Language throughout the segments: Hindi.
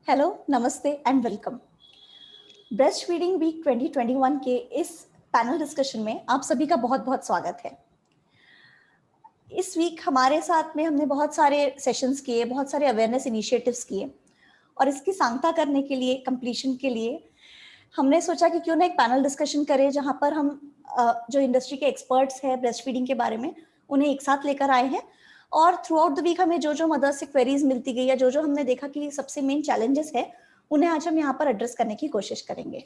हेलो, नमस्ते and welcome. Breast feeding week 2021 के इस पैनल डिस्कशन में आप सभी का बहुत बहुत स्वागत है। इस वीक हमारे साथ में हमने बहुत सारे सेशंस किए, बहुत सारे अवेयरनेस इनिशिएटिव्स किए और इसकी सांगता करने के लिए, कंप्लीशन के लिए हमने सोचा कि क्यों ना एक पैनल डिस्कशन करें जहां पर हम जो इंडस्ट्री के एक्सपर्ट्स हैं ब्रेस्ट फीडिंग के बारे में उन्हें एक साथ लेकर आए हैं और थ्रू आउट द वीक हमें जो जो मदर्स से क्वेरीज मिलती गई या जो जो हमने देखा कि सबसे मेन चैलेंजेस है उन्हें आज हम यहाँ पर एड्रेस करने की कोशिश करेंगे।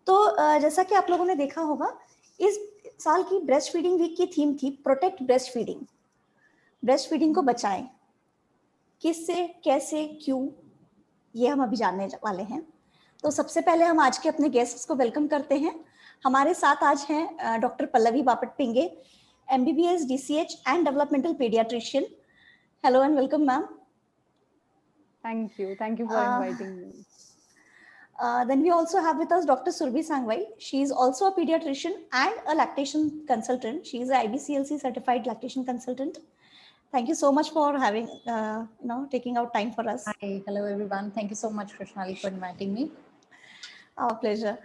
तो जैसा कि आप लोगों ने देखा होगा, इस साल की ब्रेस्ट फीडिंग वीक की थीम थी protect breast feeding. Breast feeding को बचाएं, किससे, कैसे, क्यों, ये हम अभी जानने वाले हैं। तो सबसे पहले हम आज के अपने गेस्ट्स को वेलकम करते हैं। हमारे साथ आज हैं doctor Pallavi Bapat Pinge, MBBS DCH and developmental paediatrician. Hello and welcome ma'am. Thank you for inviting me. Then we also have with us Dr. Surbhi Sangwai. She is also a pediatrician and a lactation consultant. She is a IBCLC certified lactation consultant. Thank you so much for having, taking out time for us. Hi, hello everyone. Thank you so much, Krishnali, for inviting me. Our pleasure.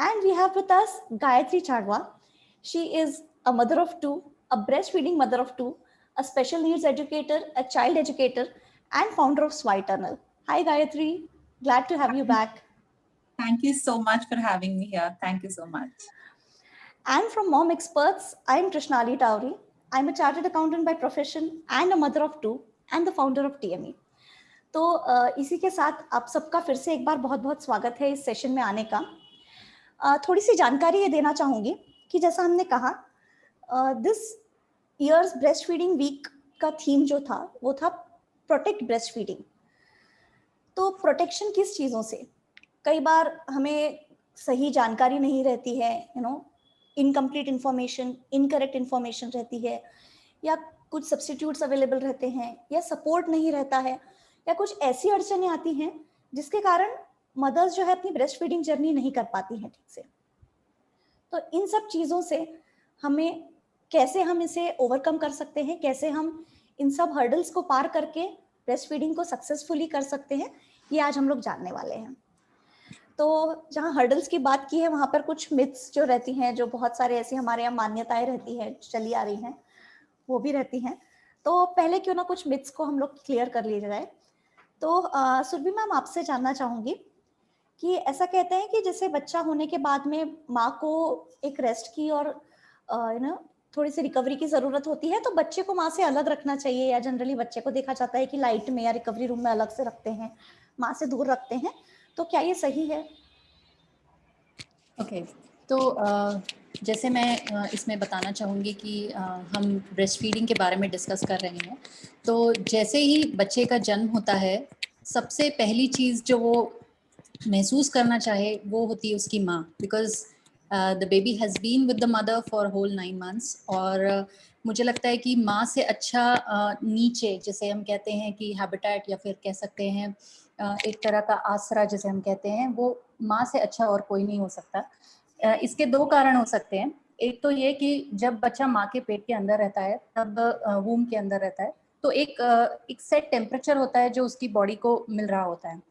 And we have with us Gayatri Chadwa. She is a mother of two, a breastfeeding mother of two, a special needs educator, a child educator, and founder of Switernal. Hi Gayatri, glad to have you back. Thank you so much for having me here. Thank you so much. And from Mom Experts, I'm Krishnali Tauri. I'm a chartered accountant by profession and a mother of two and the founder of TME. तो इसी के साथ आप सबका फिर से एक बार बहुत बहुत स्वागत है इस सेशन में आने का। थोड़ी सी जानकारी ये देना चाहूँगी कि जैसा हमने कहा, this year's breast feeding week का थीम जो था वो था प्रोटेक्ट ब्रेस्ट फीडिंग। तो प्रोटेक्शन किस चीज़ों से? कई बार हमें सही जानकारी नहीं रहती है, इनकम्प्लीट इंफॉर्मेशन, इनकरेक्ट इंफॉर्मेशन रहती है, या कुछ सब्स्टिट्यूट्स अवेलेबल रहते हैं, या सपोर्ट नहीं रहता है, या कुछ ऐसी अड़चनें आती हैं जिसके कारण मदर्स जो है अपनी ब्रेस्ट फीडिंग जर्नी नहीं कर पाती हैं ठीक से। तो इन सब चीज़ों से हमें कैसे हम इसे ओवरकम कर सकते हैं, कैसे हम इन सब हर्डल्स को पार करके ब्रेस्ट फीडिंग को सक्सेसफुली कर सकते हैं, ये आज हम लोग जानने वाले हैं। तो जहाँ हर्डल्स की बात की है वहाँ पर कुछ मिथ्स जो रहती हैं, जो बहुत सारे ऐसी हमारे यहाँ मान्यताएं रहती हैं, चली आ रही हैं, वो भी रहती हैं। तो पहले क्यों ना कुछ मिथ्स को हम लोग क्लियर कर लिया जाए। तो सुरभि मैम, आपसे जानना चाहूँगी कि ऐसा कहते हैं कि जैसे बच्चा होने के बाद में माँ को एक रेस्ट की और थोड़ी सी रिकवरी की ज़रूरत होती है, तो बच्चे को माँ से अलग रखना चाहिए, या जनरली बच्चे को देखा जाता है कि लाइट में या रिकवरी रूम में अलग से रखते हैं, माँ से दूर रखते हैं। तो क्या ये सही है? ओके, तो जैसे मैं इसमें बताना चाहूँगी कि हम ब्रेस्ट फीडिंग के बारे में डिस्कस कर रहे हैं। तो जैसे ही बच्चे का जन्म होता है, सबसे पहली चीज़ जो वो महसूस करना चाहे वो होती है उसकी माँ, because the baby has been with the mother for whole 9 months। और मुझे लगता है कि माँ से अच्छा नीचे, जैसे हम कहते हैं कि हैबिटेट, या फिर कह सकते हैं एक तरह का आसरा जिसे हम कहते हैं, वो माँ से अच्छा और कोई नहीं हो सकता। इसके दो कारण हो सकते हैं। एक तो ये कि जब बच्चा माँ के पेट के अंदर रहता है, तब वूम के अंदर रहता है, तो एक सेट टेम्परेचर होता है जो उसकी बॉडी को मिल रहा होता है।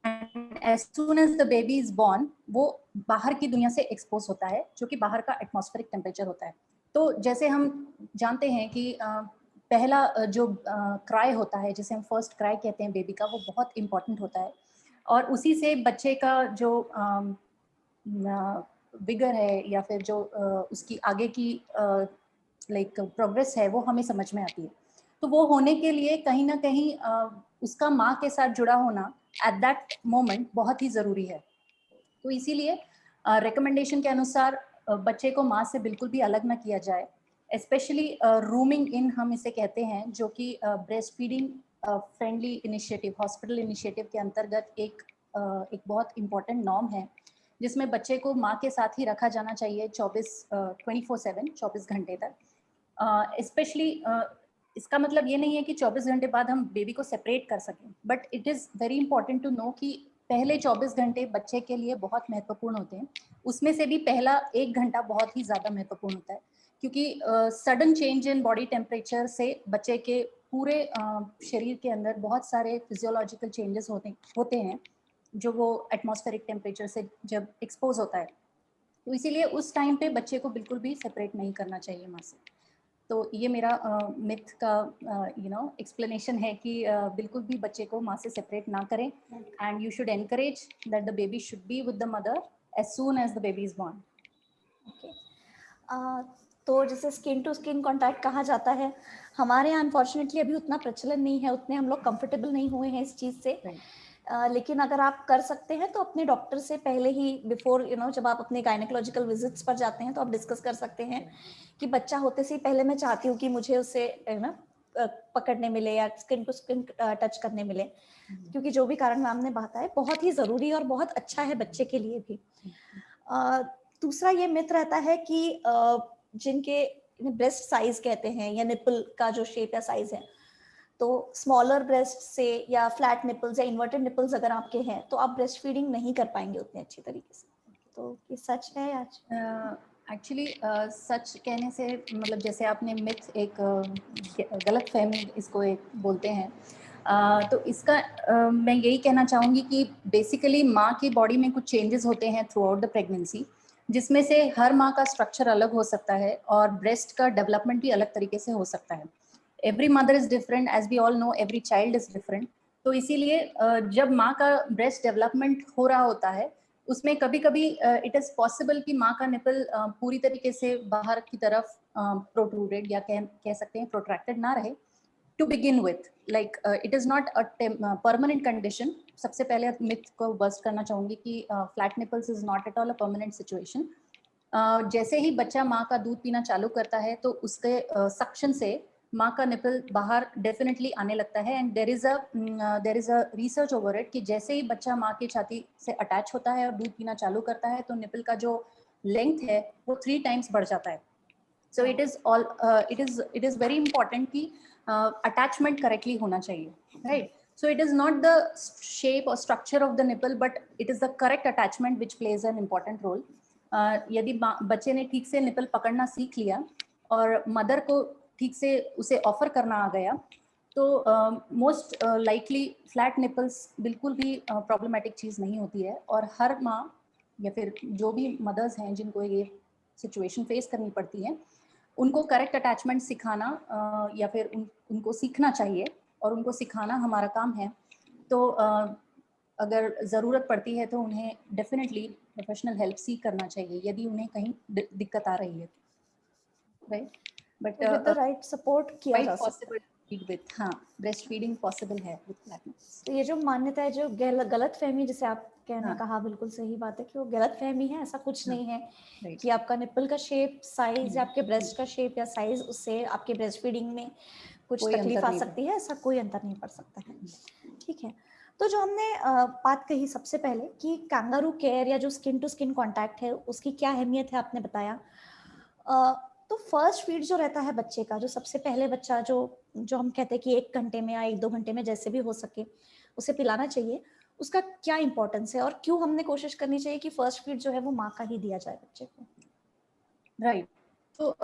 And as soon as the baby is born, वो बाहर की दुनिया से एक्सपोज होता है, जो कि बाहर का एटमॉस्फेरिक टेम्परेचर होता है। तो जैसे हम जानते हैं कि पहला जो क्राई होता है, जिसे हम फर्स्ट क्राई कहते हैं बेबी का, वो बहुत इम्पॉर्टेंट होता है, और उसी से बच्चे का जो विगर है, या फिर जो उसकी आगे की लाइक प्रोग्रेस है, वो हमें समझ में आती है। तो वो होने के लिए कहीं ना कहीं उसका माँ के साथ जुड़ा होना एट दैट मोमेंट बहुत ही ज़रूरी है। तो इसीलिए रिकमेंडेशन के अनुसार बच्चे को माँ से बिल्कुल भी अलग ना किया जाए, स्पेशली रूमिंग इन हम इसे कहते हैं, जो कि breast feeding friendly initiative, hospital initiative के अंतर्गत एक बहुत इम्पॉर्टेंट नॉर्म है, जिसमें बच्चे को माँ के साथ ही रखा जाना चाहिए 24/7 घंटे तक। स्पेशली इसका मतलब ये नहीं है कि 24 घंटे बाद हम बेबी को सेपरेट कर सकें, but it is very important to know कि पहले 24 घंटे बच्चे के लिए बहुत महत्वपूर्ण होते हैं। उसमें से भी पहला 1 घंटा बहुत ही ज़्यादा महत्वपूर्ण होता है, क्योंकि sudden change in body temperature से बच्चे के पूरे शरीर के अंदर बहुत सारे फिजियोलॉजिकल चेंजेस होते हैं जो वो एटमॉस्फेरिक टेम्परेचर से जब एक्सपोज होता है, तो इसीलिए उस टाइम पे बच्चे को बिल्कुल भी सेपरेट नहीं करना चाहिए माँ से। तो ये मेरा मिथ का एक्सप्लेनेशन है कि बिल्कुल भी बच्चे को माँ से सेपरेट ना करें, and you should encourage that the baby should be with the mother as soon as the baby is born. तो जैसे स्किन टू स्किन कांटेक्ट कहा जाता है, हमारे यहाँ अनफॉर्चुनेटली अभी उतना प्रचलन नहीं है, उतने हम लोग कंफर्टेबल नहीं हुए हैं इस चीज़ से। लेकिन अगर आप कर सकते हैं तो अपने डॉक्टर से पहले ही, बिफोर जब आप अपने गायनेकोलॉजिकल विजिट्स पर जाते हैं तो आप डिस्कस कर सकते हैं कि बच्चा होते से ही पहले मैं चाहती हूँ कि मुझे उससे पकड़ने मिले या स्किन टू स्किन टच करने मिले, क्योंकि जो भी कारण मैम ने बताया बहुत ही ज़रूरी और बहुत अच्छा है बच्चे के लिए भी। दूसरा ये मिथ रहता है कि जिनके ब्रेस्ट साइज कहते हैं या निपल का जो शेप या साइज है, तो स्मॉलर ब्रेस्ट से या फ्लैट निपल्स या इन्वर्टेड निपल्स अगर आपके हैं तो आप ब्रेस्ट फीडिंग नहीं कर पाएंगे उतने अच्छी तरीके से। तो ये सच है आज? एक्चुअली सच कहने से मतलब जैसे आपने मिथ एक गलत फहमी इसको एक बोलते हैं, तो इसका मैं यही कहना चाहूँगी कि बेसिकली माँ की बॉडी में कुछ चेंजेस होते हैं थ्रू आउट द प्रेगनेंसी, जिसमें से हर माँ का स्ट्रक्चर अलग हो सकता है और ब्रेस्ट का डेवलपमेंट भी अलग तरीके से हो सकता है। Every mother is different, as we all know every child is different. तो इसीलिए जब माँ का ब्रेस्ट डेवलपमेंट हो रहा होता है उसमें कभी कभी इट इज़ पॉसिबल कि माँ का निपल पूरी तरीके से बाहर की तरफ प्रोट्रूडेड या कह सकते हैं प्रोट्रैक्टेड ना रहे to begin with, like it is not a permanent condition. सबसे पहले मिथ को बस्ट करना चाहूँगी कि flat nipples is not at all a permanent situation. जैसे ही बच्चा माँ का दूध पीना चालू करता है तो उसके सक्शन से माँ का निपल बाहर डेफिनेटली आने लगता है, and there is a research over it कि जैसे ही बच्चा माँ की छाती से अटैच होता है और दूध पीना चालू करता है तो निपल का जो लेंथ है वो 3 times बढ़ जाता है। So it is very important कि अटैचमेंट करेक्टली होना चाहिए, right? So it is not the shape or structure of the nipple, but it is the correct attachment which plays an important role. यदि बच्चे ने ठीक से निपल पकड़ना सीख लिया और मदर को ठीक से उसे ऑफर करना आ गया तो मोस्ट लाइकली फ्लैट निपल्स बिल्कुल भी प्रॉब्लमेटिक चीज़ नहीं होती है। और हर माँ या फिर जो भी मदर्स हैं जिनको ये सिचुएशन फेस करनी पड़ती है उनको करेक्ट अटैचमेंट सिखाना या फिर उनको सीखना चाहिए और उनको सिखाना हमारा काम है। तो अगर ज़रूरत पड़ती है तो उन्हें डेफिनेटली प्रोफेशनल हेल्प सीख करना चाहिए यदि उन्हें कहीं दिक्कत आ रही है, right? But with the right support किया जा सकता है। विथ हाँ, ब्रेस्ट फीडिंग पॉसिबल है विद फ्लैट निपल्स। तो ये जो मान्यता है, जो गलत फहमी जिसे आप कहने हाँ। कहा, बिल्कुल सही बात है कि वो गलत फहमी है। ऐसा कुछ हाँ, नहीं है राइट। कि आपका निपल का शेप, साइज या आपके ब्रेस्ट का शेप या साइज उससे आपके ब्रेस्ट फीडिंग में कुछ कोई तकलीफ अंतर आ नहीं सकती है, ऐसा कोई अंतर नहीं पड़ सकता है। ठीक है, तो जो हमने बात कही सबसे पहले कि कैंगारू केयर या जो स्किन टू स्किन कांटेक्ट है उसकी क्या अहमियत है, आपने बताया। तो फर्स्ट फीड जो रहता है बच्चे का, जो सबसे पहले बच्चा जो हम कहते हैं कि 1 घंटे में या 1-2 घंटे में जैसे भी हो सके उसे पिलाना चाहिए, उसका क्या इंपॉर्टेंस है और क्यों हमने कोशिश करनी चाहिए कि फर्स्ट फीड जो है वो माँ का ही दिया जाए बच्चे को? राइट। तो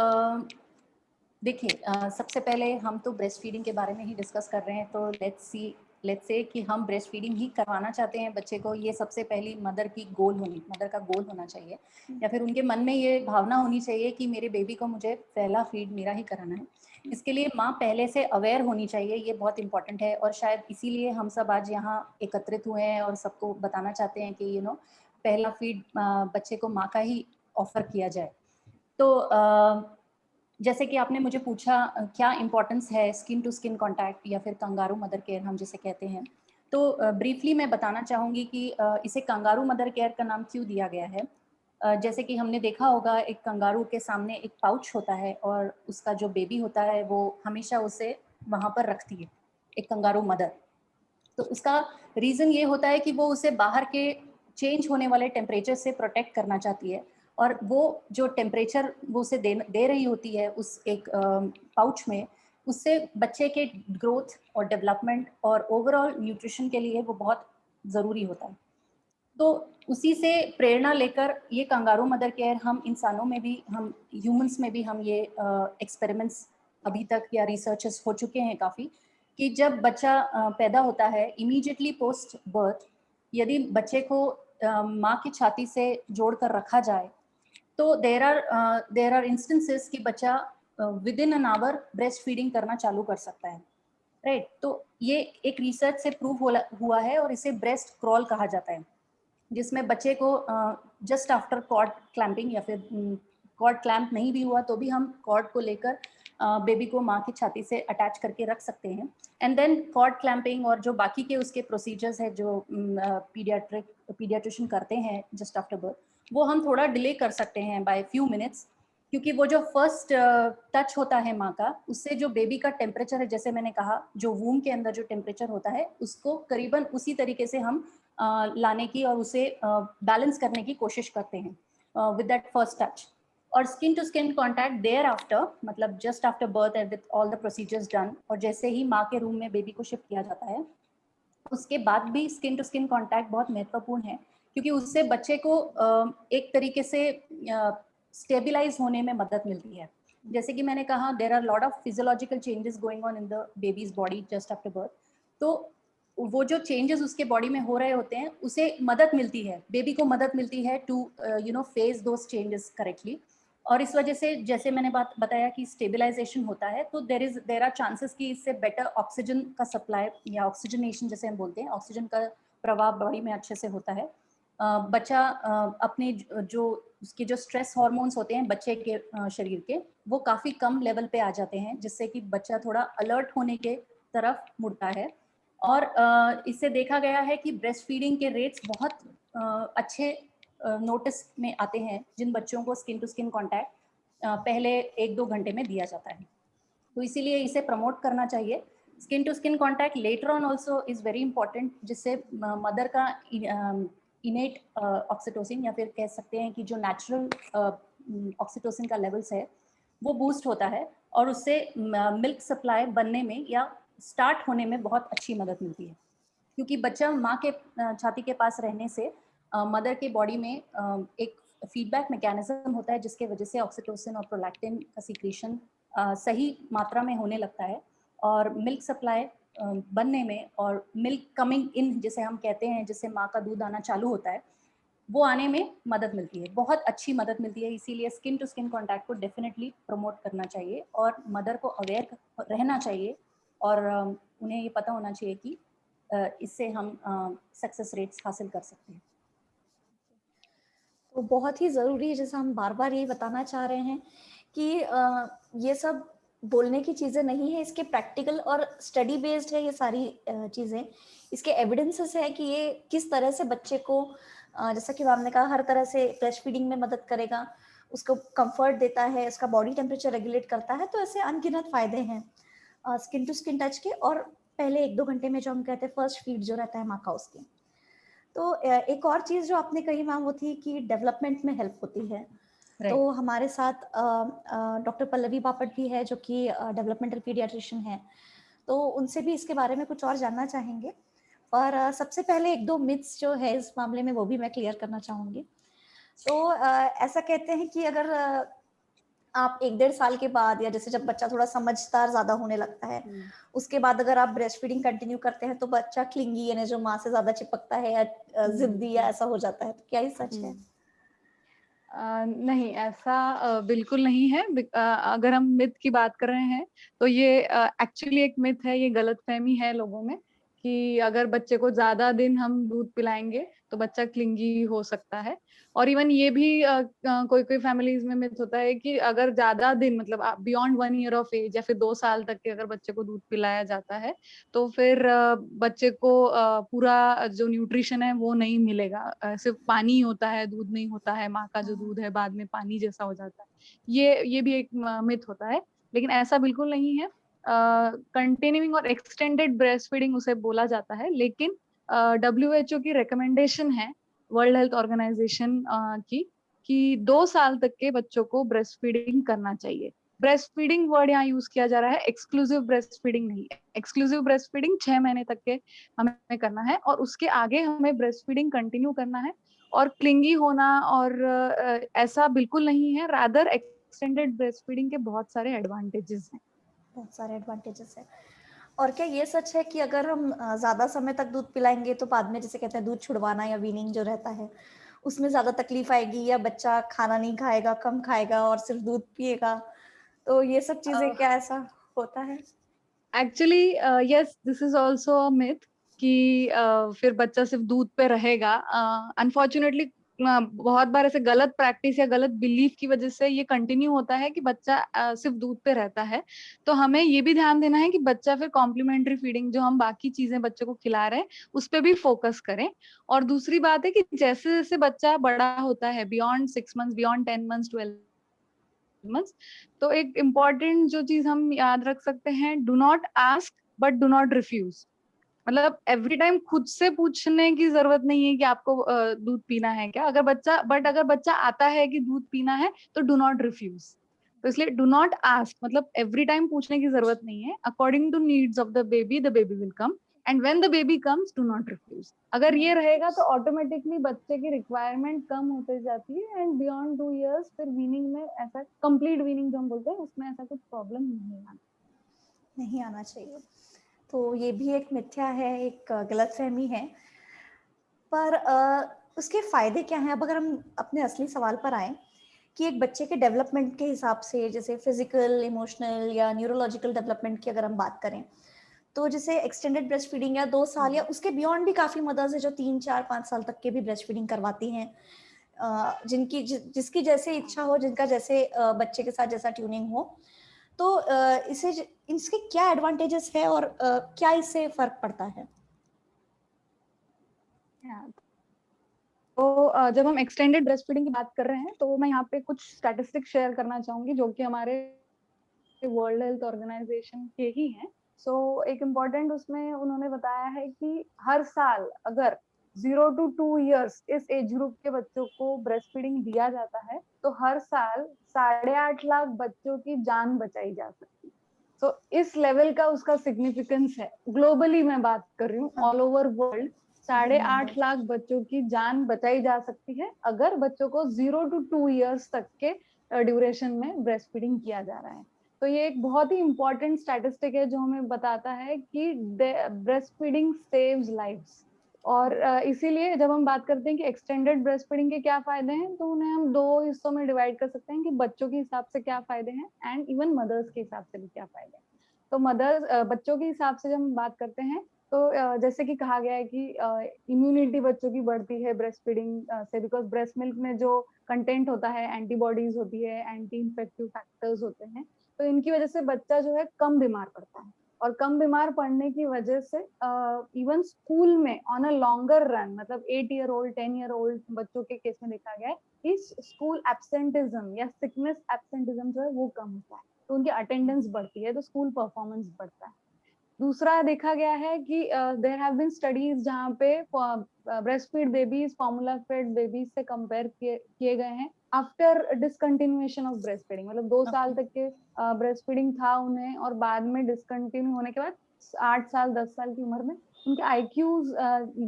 देखिए सबसे पहले हम तो ब्रेस्ट फीडिंग के बारे में ही डिस्कस कर रहे हैं, तो लेट्स से कि हम ब्रेस्ट फीडिंग ही करवाना चाहते हैं बच्चे को। ये सबसे पहली मदर का गोल होना चाहिए, या फिर उनके मन में ये भावना होनी चाहिए कि मेरे बेबी को मुझे पहला फीड मेरा ही कराना है। इसके लिए माँ पहले से अवेयर होनी चाहिए, ये बहुत इंपॉर्टेंट है। और शायद इसीलिए हम सब आज यहाँ एकत्रित हुए हैं और सबको बताना चाहते हैं कि पहला फीड बच्चे को माँ का ही ऑफर किया जाए। तो जैसे कि आपने मुझे पूछा क्या इम्पोर्टेंस है स्किन टू स्किन कांटेक्ट या फिर कंगारू मदर केयर हम जिसे कहते हैं, तो ब्रीफली मैं बताना चाहूँगी कि इसे कंगारू मदर केयर का नाम क्यों दिया गया है। जैसे कि हमने देखा होगा एक कंगारू के सामने एक पाउच होता है और उसका जो बेबी होता है वो हमेशा उसे वहाँ पर रखती है, एक कंगारू मदर। तो उसका रीज़न ये होता है कि वो उसे बाहर के चेंज होने वाले टेम्परेचर से प्रोटेक्ट करना चाहती है, और वो जो टेम्परेचर वो उसे दे रही होती है उस एक पाउच में, उससे बच्चे के ग्रोथ और डेवलपमेंट और ओवरऑल न्यूट्रिशन के लिए वो बहुत ज़रूरी होता है। तो उसी से प्रेरणा लेकर ये कंगारू मदर केयर हम इंसानों में भी, हम ह्यूमंस में भी हम ये एक्सपेरिमेंट्स अभी तक या रिसर्चेस हो चुके हैं काफ़ी, कि जब बच्चा पैदा होता है इमीडिएटली पोस्ट बर्थ, यदि बच्चे को माँ की छाती से जोड़कर रखा जाए तो देर आर इंस्टेंसेस कि बच्चा with in an hour breast feeding करना चालू कर सकता है, राइट। तो ये एक रिसर्च से प्रूव हुआ है और इसे ब्रेस्ट क्रॉल कहा जाता है, जिसमें बच्चे को जस्ट आफ्टर कॉर्ड क्लैंपिंग या फिर कॉर्ड क्लैंप नहीं भी हुआ तो भी हम कॉर्ड को लेकर बेबी को माँ की छाती से अटैच करके रख सकते हैं। एंड देन कॉर्ड क्लैंपिंग और जो बाकी के उसके प्रोसीजर्स है जो पीडियाट्रिशियन करते हैं जस्ट आफ्टर बर्थ, वो हम थोड़ा डिले कर सकते हैं बाय फ्यू मिनट्स, क्योंकि वो जो फर्स्ट टच होता है माँ का, उससे जो बेबी का टेम्परेचर है, जैसे मैंने कहा जो वूम के अंदर जो टेम्परेचर होता है उसको करीबन उसी तरीके से हम लाने की और उसे बैलेंस करने की कोशिश करते हैं विद दैट फर्स्ट टच। और skin to skin contact thereafter, मतलब just after birth and with all the procedures done, और जैसे ही माँ के रूम में बेबी को शिफ्ट किया जाता है उसके बाद भी स्किन टू स्किन कॉन्टैक्ट बहुत महत्वपूर्ण है, क्योंकि उससे बच्चे को एक तरीके से स्टेबिलाईज होने में मदद मिलती है। जैसे कि मैंने कहा there are lot of physiological changes going on in the baby's body just after birth, तो वो जो चेंजेस उसके बॉडी में हो रहे होते हैं उसे मदद मिलती है, बेबी को मदद मिलती है to face those changes correctly. और इस वजह से जैसे मैंने बताया कि स्टेबलाइजेशन होता है, तो देर आर चांसेस कि इससे बेटर ऑक्सीजन का सप्लाई या ऑक्सीजनेशन जैसे हम बोलते हैं, ऑक्सीजन का प्रवाह बॉडी में अच्छे से होता है। बच्चा अपने जो उसके जो स्ट्रेस हार्मोन्स होते हैं बच्चे के शरीर के, वो काफ़ी कम लेवल पे आ जाते हैं, जिससे कि बच्चा थोड़ा अलर्ट होने के तरफ मुड़ता है। और इससे देखा गया है कि ब्रेस्ट फीडिंग के रेट्स बहुत अच्छे नोटिस में आते हैं जिन बच्चों को स्किन टू स्किन कॉन्टैक्ट पहले 1-2 घंटे में दिया जाता है, तो इसीलिए इसे प्रमोट करना चाहिए। Skin to skin contact later on also is very important, जिससे मदर का इनेट ऑक्सीटोसिन या फिर कह सकते हैं कि जो नेचुरल ऑक्सीटोसिन का लेवल्स है वो बूस्ट होता है, और उससे मिल्क सप्लाई बनने में या स्टार्ट होने में बहुत अच्छी मदद मिलती है, क्योंकि बच्चा माँ के छाती के पास रहने से मदर के बॉडी में एक फीडबैक मैकेनिज्म होता है जिसके वजह से ऑक्सीटोसिन और प्रोलैक्टिन का सीक्रेशन सही मात्रा में होने लगता है, और मिल्क सप्लाई बनने में और मिल्क कमिंग इन जिसे हम कहते हैं, जिससे माँ का दूध आना चालू होता है, वो आने में मदद मिलती है, बहुत अच्छी मदद मिलती है। इसीलिए स्किन टू स्किन कॉन्टैक्ट को डेफिनेटली प्रमोट करना चाहिए और मदर को अवेयर रहना चाहिए, और उन्हें ये पता होना चाहिए कि इससे हम सक्सेस रेट्स हासिल कर सकते हैं। तो बहुत ही ज़रूरी है, जैसे हम बार बार यही बताना चाह रहे हैं कि ये सब बोलने की चीज़ें नहीं है, इसके प्रैक्टिकल और स्टडी बेस्ड है ये सारी चीज़ें। इसके एविडेंसेस है कि ये किस तरह से बच्चे को जैसा कि मैम ने कहा हर तरह से ब्रेस्ट फीडिंग में मदद करेगा, उसको कंफर्ट देता है, उसका बॉडी टेम्परेचर रेगुलेट करता है। तो ऐसे अनगिनत फ़ायदे हैं स्किन टू स्किन टच के, और पहले 1-2 घंटे में जो हम कहते हैं फर्स्ट फीड जो रहता है माँ का उसकी। तो एक और चीज़ जो आपने कही मैम वो थी कि डेवलपमेंट में हेल्प होती है। तो हमारे साथ डॉक्टर पल्लवी बापट भी है जो कि डेवलपमेंटल पीडियाट्रिशियन है, तो उनसे भी इसके बारे में कुछ और जानना चाहेंगे। और सबसे पहले 1-2 मिथ्स जो है इस मामले में वो भी मैं क्लियर करना चाहूँगी। तो ऐसा कहते हैं कि अगर आप 1-1.5 साल के बाद या जैसे जब बच्चा थोड़ा समझदार ज़्यादा होने लगता है, उसके बाद अगर आप ब्रेस्ट फीडिंग कंटिन्यू करते हैं तो बच्चा क्लिंगी यानी जो माँ से ज़्यादा चिपकता है या ज़िद्दी या ऐसा हो जाता है, तो क्या ये सच है? नहीं, ऐसा बिल्कुल नहीं है। अगर हम मिथ की बात कर रहे हैं तो ये एक्चुअली एक मिथ है, ये गलतफहमी है लोगों में कि अगर बच्चे को ज़्यादा दिन हम दूध पिलाएँगे तो बच्चा क्लिंगी हो सकता है। और इवन ये भी कोई-कोई फैमिलीज़ में मिथ होता है कि अगर ज़्यादा दिन मतलब बियॉन्ड 1 ईयर ऑफ एज या फिर 2 साल तक के अगर बच्चे को दूध पिलाया जाता है तो फिर बच्चे को पूरा जो न्यूट्रिशन है वो नहीं मिलेगा। सिर्फ पानी होता है, दूध नहीं होता है, माँ का जो दूध है बाद में पानी जैसा हो जाता है। ये भी एक मिथ होता है, लेकिन ऐसा बिल्कुल नहीं है। कंटिन्यूइंग और एक्सटेंडेड ब्रेस्ट फीडिंग उसे बोला जाता है, लेकिन WHO की रिकमेंडेशन है, वर्ल्ड हेल्थ ऑर्गेनाइजेशन की, कि 2 साल तक के बच्चों को ब्रेस्ट फीडिंग करना चाहिए। ब्रेस्ट फीडिंग वर्ड यहाँ यूज किया जा रहा है, एक्सक्लूसिव ब्रेस्ट फीडिंग नहीं है। एक्सक्लूसिव ब्रेस्ट फीडिंग 6 महीने तक के हमें करना है और उसके आगे हमें ब्रेस्ट फीडिंग कंटिन्यू करना है। और क्लिंगी होना और ऐसा बिल्कुल नहीं है, रादर एक्सटेंडेड ब्रेस्ट फीडिंग के बहुत सारे एडवांटेजेस हैं। बहुत सारे एडवांटेजेस है। और क्या ये सच है कि अगर हम ज़्यादा समय तक दूध पिलाएंगे तो बाद में, जैसे कहते हैं, दूध छुड़वाना या वीनिंग जो रहता है, उसमें ज़्यादा तकलीफ आएगी, या बच्चा खाना नहीं खाएगा, कम खाएगा और सिर्फ दूध पिएगा? तो ये सब चीज़ें, क्या ऐसा होता है? Actually yes, this is also a myth कि फिर बच्चा सिर्फ दूध पे रहेगा। अनफॉर्चुनेटली बहुत बार ऐसे गलत प्रैक्टिस या गलत बिलीफ की वजह से ये कंटिन्यू होता है कि बच्चा सिर्फ दूध पे रहता है। तो हमें ये भी ध्यान देना है कि बच्चा फिर कॉम्प्लीमेंट्री फीडिंग, जो हम बाकी चीजें बच्चे को खिला रहे हैं, उस पर भी फोकस करें। और दूसरी बात है कि जैसे जैसे बच्चा बड़ा होता है, beyond 6 months, beyond 10 months, 12 months, तो एक इम्पॉर्टेंट जो चीज हम याद रख सकते हैं, do not ask but do not refuse. मतलब एवरी टाइम खुद से पूछने की जरूरत नहीं है कि आपको दूध पीना है क्या। अगर बच्चा आता है कि दूध पीना है, तो डू नॉट रिफ्यूज। तो इसलिए डू नॉट आस्क मतलब एवरी टाइम पूछने की जरूरत नहीं है। According to needs of the baby will come, and when the baby comes, do not refuse. अगर ये रहेगा तो ऑटोमेटिकली बच्चे की रिक्वायरमेंट कम होते जाती है, एंड बियॉन्ड 2 इयर्स फिर वीनिंग में ऐसा कंप्लीट वीनिंग जो हम बोलते हैं, उसमें ऐसा कुछ प्रॉब्लम नहीं आना चाहिए। तो ये भी एक मिथ्या है, एक गलतफहमी है। पर उसके फायदे क्या हैं? अब अगर हम अपने असली सवाल पर आए कि एक बच्चे के डेवलपमेंट के हिसाब से, जैसे फिजिकल, इमोशनल या न्यूरोलॉजिकल डेवलपमेंट की अगर हम बात करें, तो जैसे एक्सटेंडेड ब्रेस्ट फीडिंग या 2 साल या उसके बियॉन्ड भी काफ़ी मदर्स है जो 3, 4, 5 साल तक के भी ब्रेस्ट फीडिंग करवाती हैं, जिसकी जैसे इच्छा हो, जिनका जैसे बच्चे के साथ जैसा ट्यूनिंग हो। तो इसके क्या एडवांटेजेस है और क्या इससे फर्क पड़ता है? नहीं। तो जब हम एक्सटेंडेड ब्रेस्ट फीडिंग की बात कर रहे हैं, तो मैं यहाँ पे कुछ स्टैटिस्टिक्स शेयर करना चाहूंगी जो कि हमारे वर्ल्ड हेल्थ ऑर्गेनाइजेशन के ही हैं। सो एक इम्पॉर्टेंट उसमें उन्होंने बताया है कि हर साल अगर 0 to 2 years इस एज ग्रुप के बच्चों को ब्रेस्ट फीडिंग दिया जाता है, तो हर साल 8.5 लाख बच्चों की जान बचाई जा सकती है। तो इस लेवल का उसका सिग्निफिकेंस है। ग्लोबली मैं बात कर रही हूँ, ऑल ओवर वर्ल्ड 8.5 लाख बच्चों की जान बचाई जा सकती है अगर बच्चों को 0 to 2 years तक के ड्यूरेशन में ब्रेस्ट फीडिंग किया जा रहा है। तो ये एक बहुत ही इंपॉर्टेंट स्टैटिस्टिक है जो हमें बताता है कि ब्रेस्ट फीडिंग सेव्स लाइव्स। और इसीलिए जब हम बात करते हैं कि एक्सटेंडेड ब्रेस्ट फीडिंग के क्या फायदे हैं, तो उन्हें हम 2 हिस्सों में डिवाइड कर सकते हैं कि बच्चों के हिसाब से क्या फायदे हैं एंड इवन मदर्स के हिसाब से भी क्या फायदे हैं। तो बच्चों के हिसाब से जब हम बात करते हैं, तो जैसे कि कहा गया है कि इम्यूनिटी बच्चों की बढ़ती है ब्रेस्ट फीडिंग से, बिकॉज ब्रेस्ट मिल्क में जो कंटेंट होता है, एंटीबॉडीज होती है, एंटी इन्फेक्टिव फैक्टर्स होते हैं, तो इनकी वजह से बच्चा जो है कम बीमार पड़ता है। और कम बीमार पड़ने की वजह से इवन स्कूल में ऑन अ लॉन्गर रन, मतलब 8 year old 10 year old बच्चों के केस में देखा गया है कि स्कूल एब्सेंटिज्म या सिकनेस एब्सेंटिज्म जो है वो कम होता है, तो उनकी अटेंडेंस बढ़ती है, तो स्कूल परफॉर्मेंस बढ़ता है। दूसरा देखा गया है कि देयर हैव बीन स्टडीज जहाँ पे breast feed babies formula fed babies से कंपेयर किए गए हैं after discontinuation of breast feeding. मतलब 2 साल तक के ब्रेस्ट फीडिंग था उन्हें, और बाद में डिसकंटिन्यू होने के बाद 8 साल 10 साल की उम्र में उनके आईक्यूज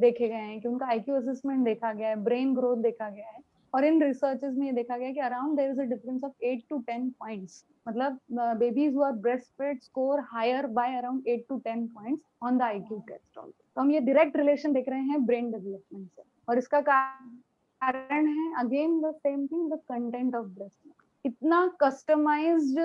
देखे गए हैं, कि उनका आईक्यू असेसमेंट देखा गया है, ब्रेन ग्रोथ देखा गया है। और इन रिसर्चेस में ये देखा गया कि around there is a difference of 8 to 10 points. मतलब babies who are breast fed score higher by around 8 to 10 points on the IQ test also. तो हम ये डायरेक्ट रिलेशन देख रहे हैं ब्रेन डेवलपमेंट से, और इसका कारण है again the same thing, the content of breast milk. इतना कस्टमाइज्ड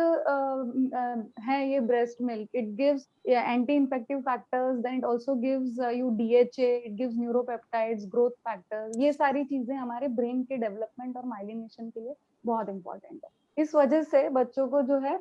है ये breast milk. It gives anti infective factors, then it also gives you DHA, it gives neuropeptides, growth factors. ये सारी चीजें हमारे ब्रेन के डेवलपमेंट और माइलिनेशन के लिए बहुत इंपॉर्टेंट है। इस वजह से बच्चों को जो है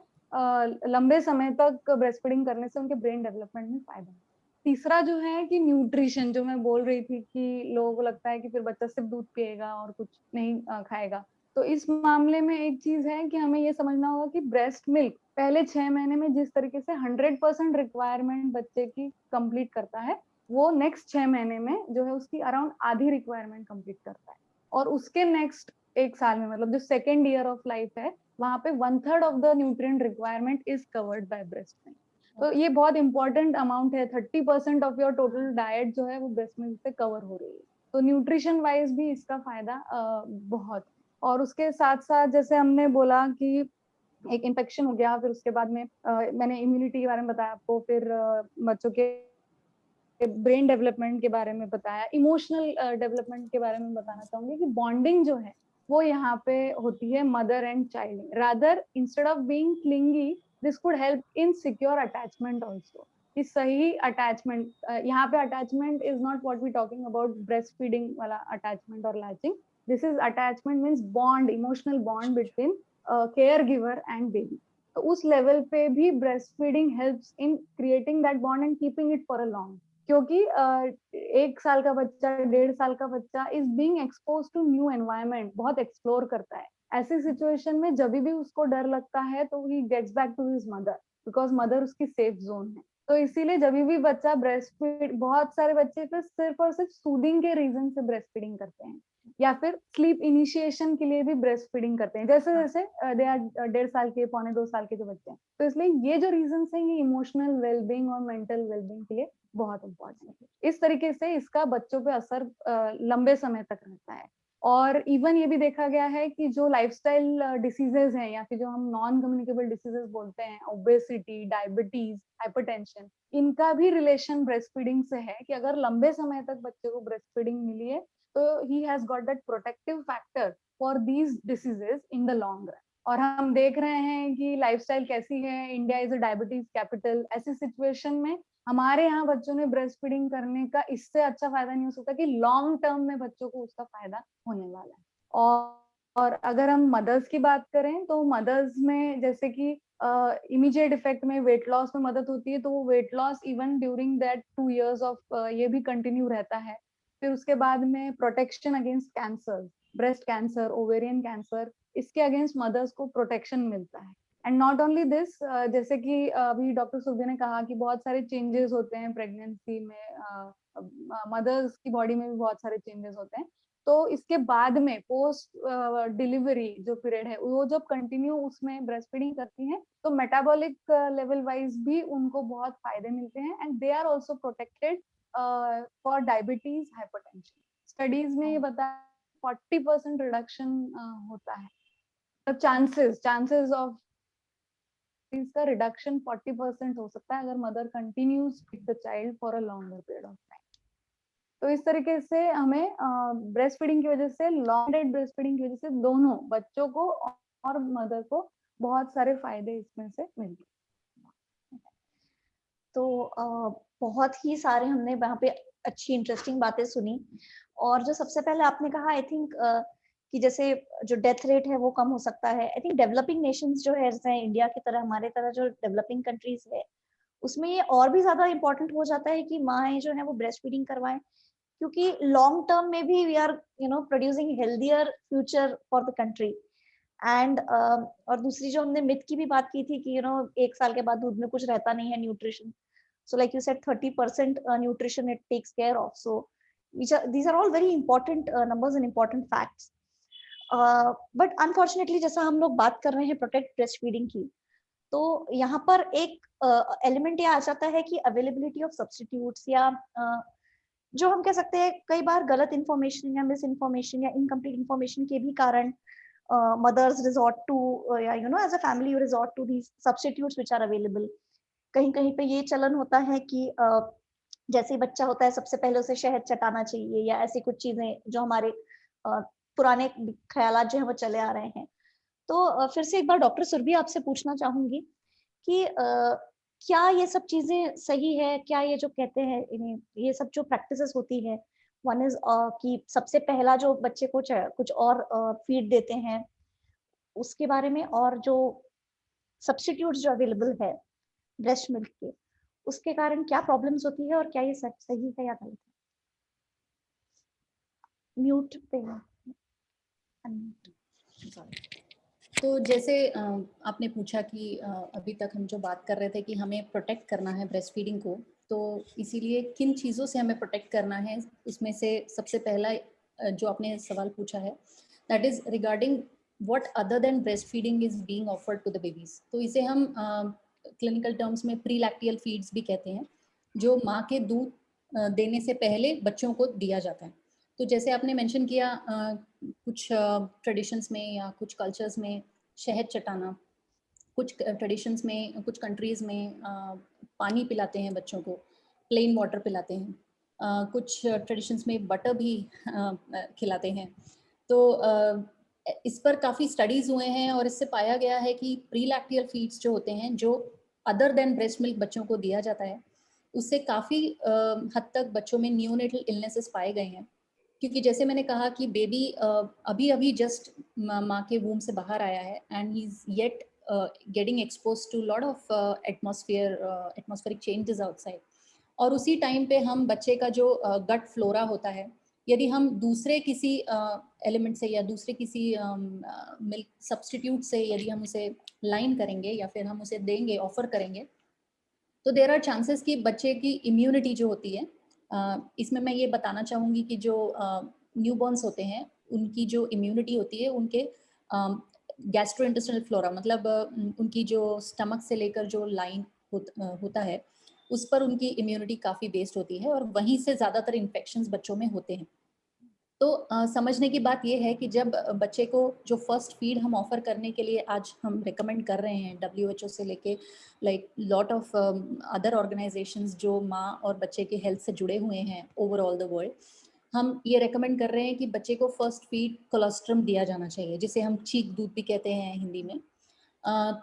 लंबे समय तक ब्रेस्ट फीडिंग करने से उनके ब्रेन डेवलपमेंट में फायदा है। तीसरा जो है कि न्यूट्रिशन, जो मैं बोल रही थी कि लोगों को लगता है कि फिर बच्चा सिर्फ दूध पिएगा और कुछ नहीं खाएगा। तो इस मामले में एक चीज है कि हमें ये समझना होगा कि ब्रेस्ट मिल्क पहले 6 महीने में जिस तरीके से 100% रिक्वायरमेंट बच्चे की कंप्लीट करता है, वो नेक्स्ट 6 महीने में जो है उसकी अराउंड आधी रिक्वायरमेंट कंप्लीट करता है। और उसके नेक्स्ट 1 साल में, मतलब जो सेकेंड ईयर ऑफ लाइफ है, वहां पे 1/3 of the nutrient requirement is covered by breast milk. तो ये बहुत इंपॉर्टेंट अमाउंट है। 30% ऑफ योर टोटल डाइट जो है वो ब्रेस्ट मिल्क से कवर हो रही है। तो न्यूट्रिशन वाइज भी इसका फायदा बहुत। और उसके साथ साथ जैसे हमने बोला कि एक इन्फेक्शन हो गया, फिर उसके बाद में मैंने इम्यूनिटी के बारे में बताया आपको, फिर बच्चों के ब्रेन डेवलपमेंट के बारे में बताया, इमोशनल डेवलपमेंट के बारे में बताना चाहूंगी कि बॉन्डिंग जो है वो यहाँ पे होती है mother and child. Rather instead of being clingy, this could help in secure attachment also. कि सही अटैचमेंट, यहाँ पे attachment is not what we talking about breast feeding वाला अटैचमेंट और latching. This is attachment means bond, emotional bond between care giver and baby. तो उस लेवल पे भी breast feeding helps in creating that bond and keeping it for a long. क्योंकि 1 साल का बच्चा, 1.5 साल का बच्चा is being expose to new environment, बहुत एक्सप्लोर करता है। ऐसी सिचुएशन में जब भी उसको डर लगता है तो ही gets back to his mother, because mother उसकी सेफ जोन है। तो इसीलिए जब भी बच्चा ब्रेस्ट फीड, बहुत सारे बच्चे फिर सिर्फ और सिर्फ सूदिंग के रीजन से ब्रेस्ट फीडिंग करते हैं, या फिर स्लीप इनिशिएशन के लिए भी ब्रेस्ट फीडिंग करते हैं, जैसे जैसे दे आर 1.5 साल के, 1.25 साल के जो बच्चे हैं। तो इसलिए ये जो रीजन है ये इमोशनल वेलबींग और मेंटल वेलबींग के लिए बहुत इंपॉर्टेंट है। इस तरीके से इसका बच्चों पे असर लंबे समय तक रहता है। और इवन ये भी देखा गया है कि जो लाइफस्टाइल डिसीजेज हैं, या फिर जो हम नॉन कम्युनिकेबल डिसीजेज बोलते हैं, ओबेसिटी, डायबिटीज, हाइपरटेंशन, इनका भी रिलेशन ब्रेस्ट फीडिंग से है। कि अगर लंबे समय तक बच्चे को ब्रेस्ट फीडिंग मिली है तो he has got that protective factor for these diseases in the long run. और हम देख रहे हैं कि लाइफस्टाइल कैसी है, India is a diabetes capital. ऐसी सिचुएशन में हमारे यहाँ बच्चों ने ब्रेस्ट फीडिंग करने का इससे अच्छा फायदा नहीं हो सकता कि लॉन्ग टर्म में बच्चों को उसका फायदा होने वाला है। और अगर हम मदर्स की बात करें तो मदर्स में जैसे कि इमीडिएट इफेक्ट में वेट लॉस में मदद होती है, तो वो weight loss even during that 2 years of ये भी कंटिन्यू रहता है। फिर उसके बाद में protection against cancer, breast cancer, ovarian cancer, इसके अगेंस्ट मदर्स को प्रोटेक्शन मिलता है। एंड नॉट ओनली दिस, जैसे कि अभी डॉक्टर सुरभि ने कहा कि बहुत सारे चेंजेस होते हैं प्रेगनेंसी में, मदर्स की बॉडी में भी बहुत सारे चेंजेस होते हैं। तो इसके बाद में पोस्ट डिलीवरी जो पीरियड है वो जब कंटिन्यू उसमें ब्रेस्ट फीडिंग करती हैं तो मेटाबॉलिक लेवल वाइज भी उनको बहुत फायदे मिलते हैं, and they are also protected for diabetes, hypertension. Studies में ये बताया 40% रिडक्शन होता है। चांसेस ऑफ इसका रिडक्शन 40% हो सकता है अगर mother continues with the child for a longer period of time. तो इस तरीके से हमें ब्रेस्ट फीडिंग की वजह से, लॉन्ग डेट ब्रेस्ट फीडिंग की वजह से दोनों बच्चों को और मदर को बहुत सारे फायदे इसमें से मिलते हैं। तो बहुत ही सारे हमने वहाँ पे अच्छी इंटरेस्टिंग बातें सुनी। और जो सबसे पहले आपने कहा, आई थिंक कि जैसे जो डेथ रेट है वो कम हो सकता है। आई थिंक डेवलपिंग नेशंस जो है, जैसे इंडिया की तरह, हमारे तरह जो डेवलपिंग कंट्रीज है, उसमें ये और भी ज्यादा इंपॉर्टेंट हो जाता है कि माएँ जो है वो ब्रेस्ट फीडिंग करवाएं, क्योंकि लॉन्ग टर्म में भी we are producing healthier future for the country. And और दूसरी जो हमने मिथ की भी बात की थी कि 1 साल के बाद दूध में कुछ रहता नहीं है nutrition. So like you said, 30% nutrition it takes care of. So these are all very important numbers and important facts. But unfortunately, जैसा हम लोग बात कर रहे हैं प्रोटेक्ट ब्रेस्ट फीडिंग की, तो यहाँ पर एक एलिमेंट ये आ जाता है कि अवेलेबिलिटी ऑफ सब्स्टिट्यूट्स, या जो हम कह सकते हैं कई बार गलत इन्फॉर्मेशन या मिस इन्फॉर्मेशन या इनकम्प्लीट इन्फॉर्मेशन के भी कारण mothers resort to as a family you resort to these substitutes which are available. कहीं कहीं पे ये चलन होता है कि जैसे ही बच्चा होता है सबसे पहले उसे शहद चटाना चाहिए, या ऐसी कुछ चीजें जो हमारे पुराने ख्यालात जो है वो चले आ रहे हैं। तो फिर से एक बार डॉक्टर सुरभि आपसे पूछना चाहूंगी कि क्या ये सब चीजें सही है? क्या ये जो कहते हैं ये सब जो प्रैक्टिसेस होती है, वन इज कि सबसे पहला जो बच्चे को कुछ और फीड देते हैं उसके बारे में, और जो सब्स्टिट्यूट्स जो अवेलेबल है ब्रेस्ट मिल्क के, उसके कारण क्या प्रॉब्लम्स होती है, और क्या ये सही है या गलत है? म्यूट पे तो जैसे आपने पूछा कि अभी तक हम जो बात कर रहे थे कि हमें प्रोटेक्ट करना है ब्रेस्ट फीडिंग को, तो इसीलिए किन चीज़ों से हमें प्रोटेक्ट करना है, उसमें से सबसे पहला जो आपने सवाल पूछा है that is regarding what other than breast feeding is being offered to the babies. तो इसे हम क्लिनिकल टर्म्स में प्री लैक्टियल फीड्स भी कहते हैं, जो माँ के दूध देने से पहले बच्चों को दिया जाता है। तो जैसे आपने मेंशन किया कुछ ट्रेडिशंस में या कुछ कल्चर्स में शहद चटाना, कुछ ट्रेडिशंस में, कुछ कंट्रीज में पानी पिलाते हैं बच्चों को, प्लेन वाटर पिलाते हैं, कुछ ट्रेडिशंस में बटर भी खिलाते हैं। तो इस पर काफ़ी स्टडीज़ हुए हैं और इससे पाया गया है कि प्री लैक्टियल फीड्स जो होते हैं, जो अदर देन ब्रेस्ट मिल्क बच्चों को दिया जाता है, उससे काफ़ी हद तक बच्चों में नियोनेटल इलनेसेस पाए गए हैं। क्योंकि जैसे मैंने कहा कि बेबी अभी अभी जस्ट माँ के वूम से बाहर आया है and he is yet getting expose to lot of atmospheric changes outside. और उसी टाइम पे हम बच्चे का जो गट फ्लोरा होता है, यदि हम दूसरे किसी एलिमेंट से या दूसरे किसी मिल्क सब्सटीट्यूट से यदि हम उसे लाइन करेंगे या फिर हम उसे देंगे, ऑफर करेंगे, तो देयर आर चांसेस कि बच्चे की इम्यूनिटी जो होती है, इसमें मैं ये बताना चाहूँगी कि जो न्यूबॉर्न्स होते हैं उनकी जो इम्यूनिटी होती है, उनके गैस्ट्रोइंटेस्टाइनल फ्लोरा मतलब उनकी जो स्टमक से लेकर जो लाइन होता है, उस पर उनकी इम्यूनिटी काफ़ी बेस्ड होती है और वहीं से ज़्यादातर इन्फेक्शंस बच्चों में होते हैं। तो समझने की बात ये है कि जब बच्चे को जो फर्स्ट फीड हम ऑफर करने के लिए आज हम रिकमेंड कर रहे हैं, WHO से लेके like lot of other organisations जो माँ और बच्चे के हेल्थ से जुड़े हुए हैं ओवरऑल द वर्ल्ड, हम ये रेकमेंड कर रहे हैं कि बच्चे को फर्स्ट फीड कोलोस्ट्रम दिया जाना चाहिए, जिसे हम चीक दूध भी कहते हैं हिंदी में।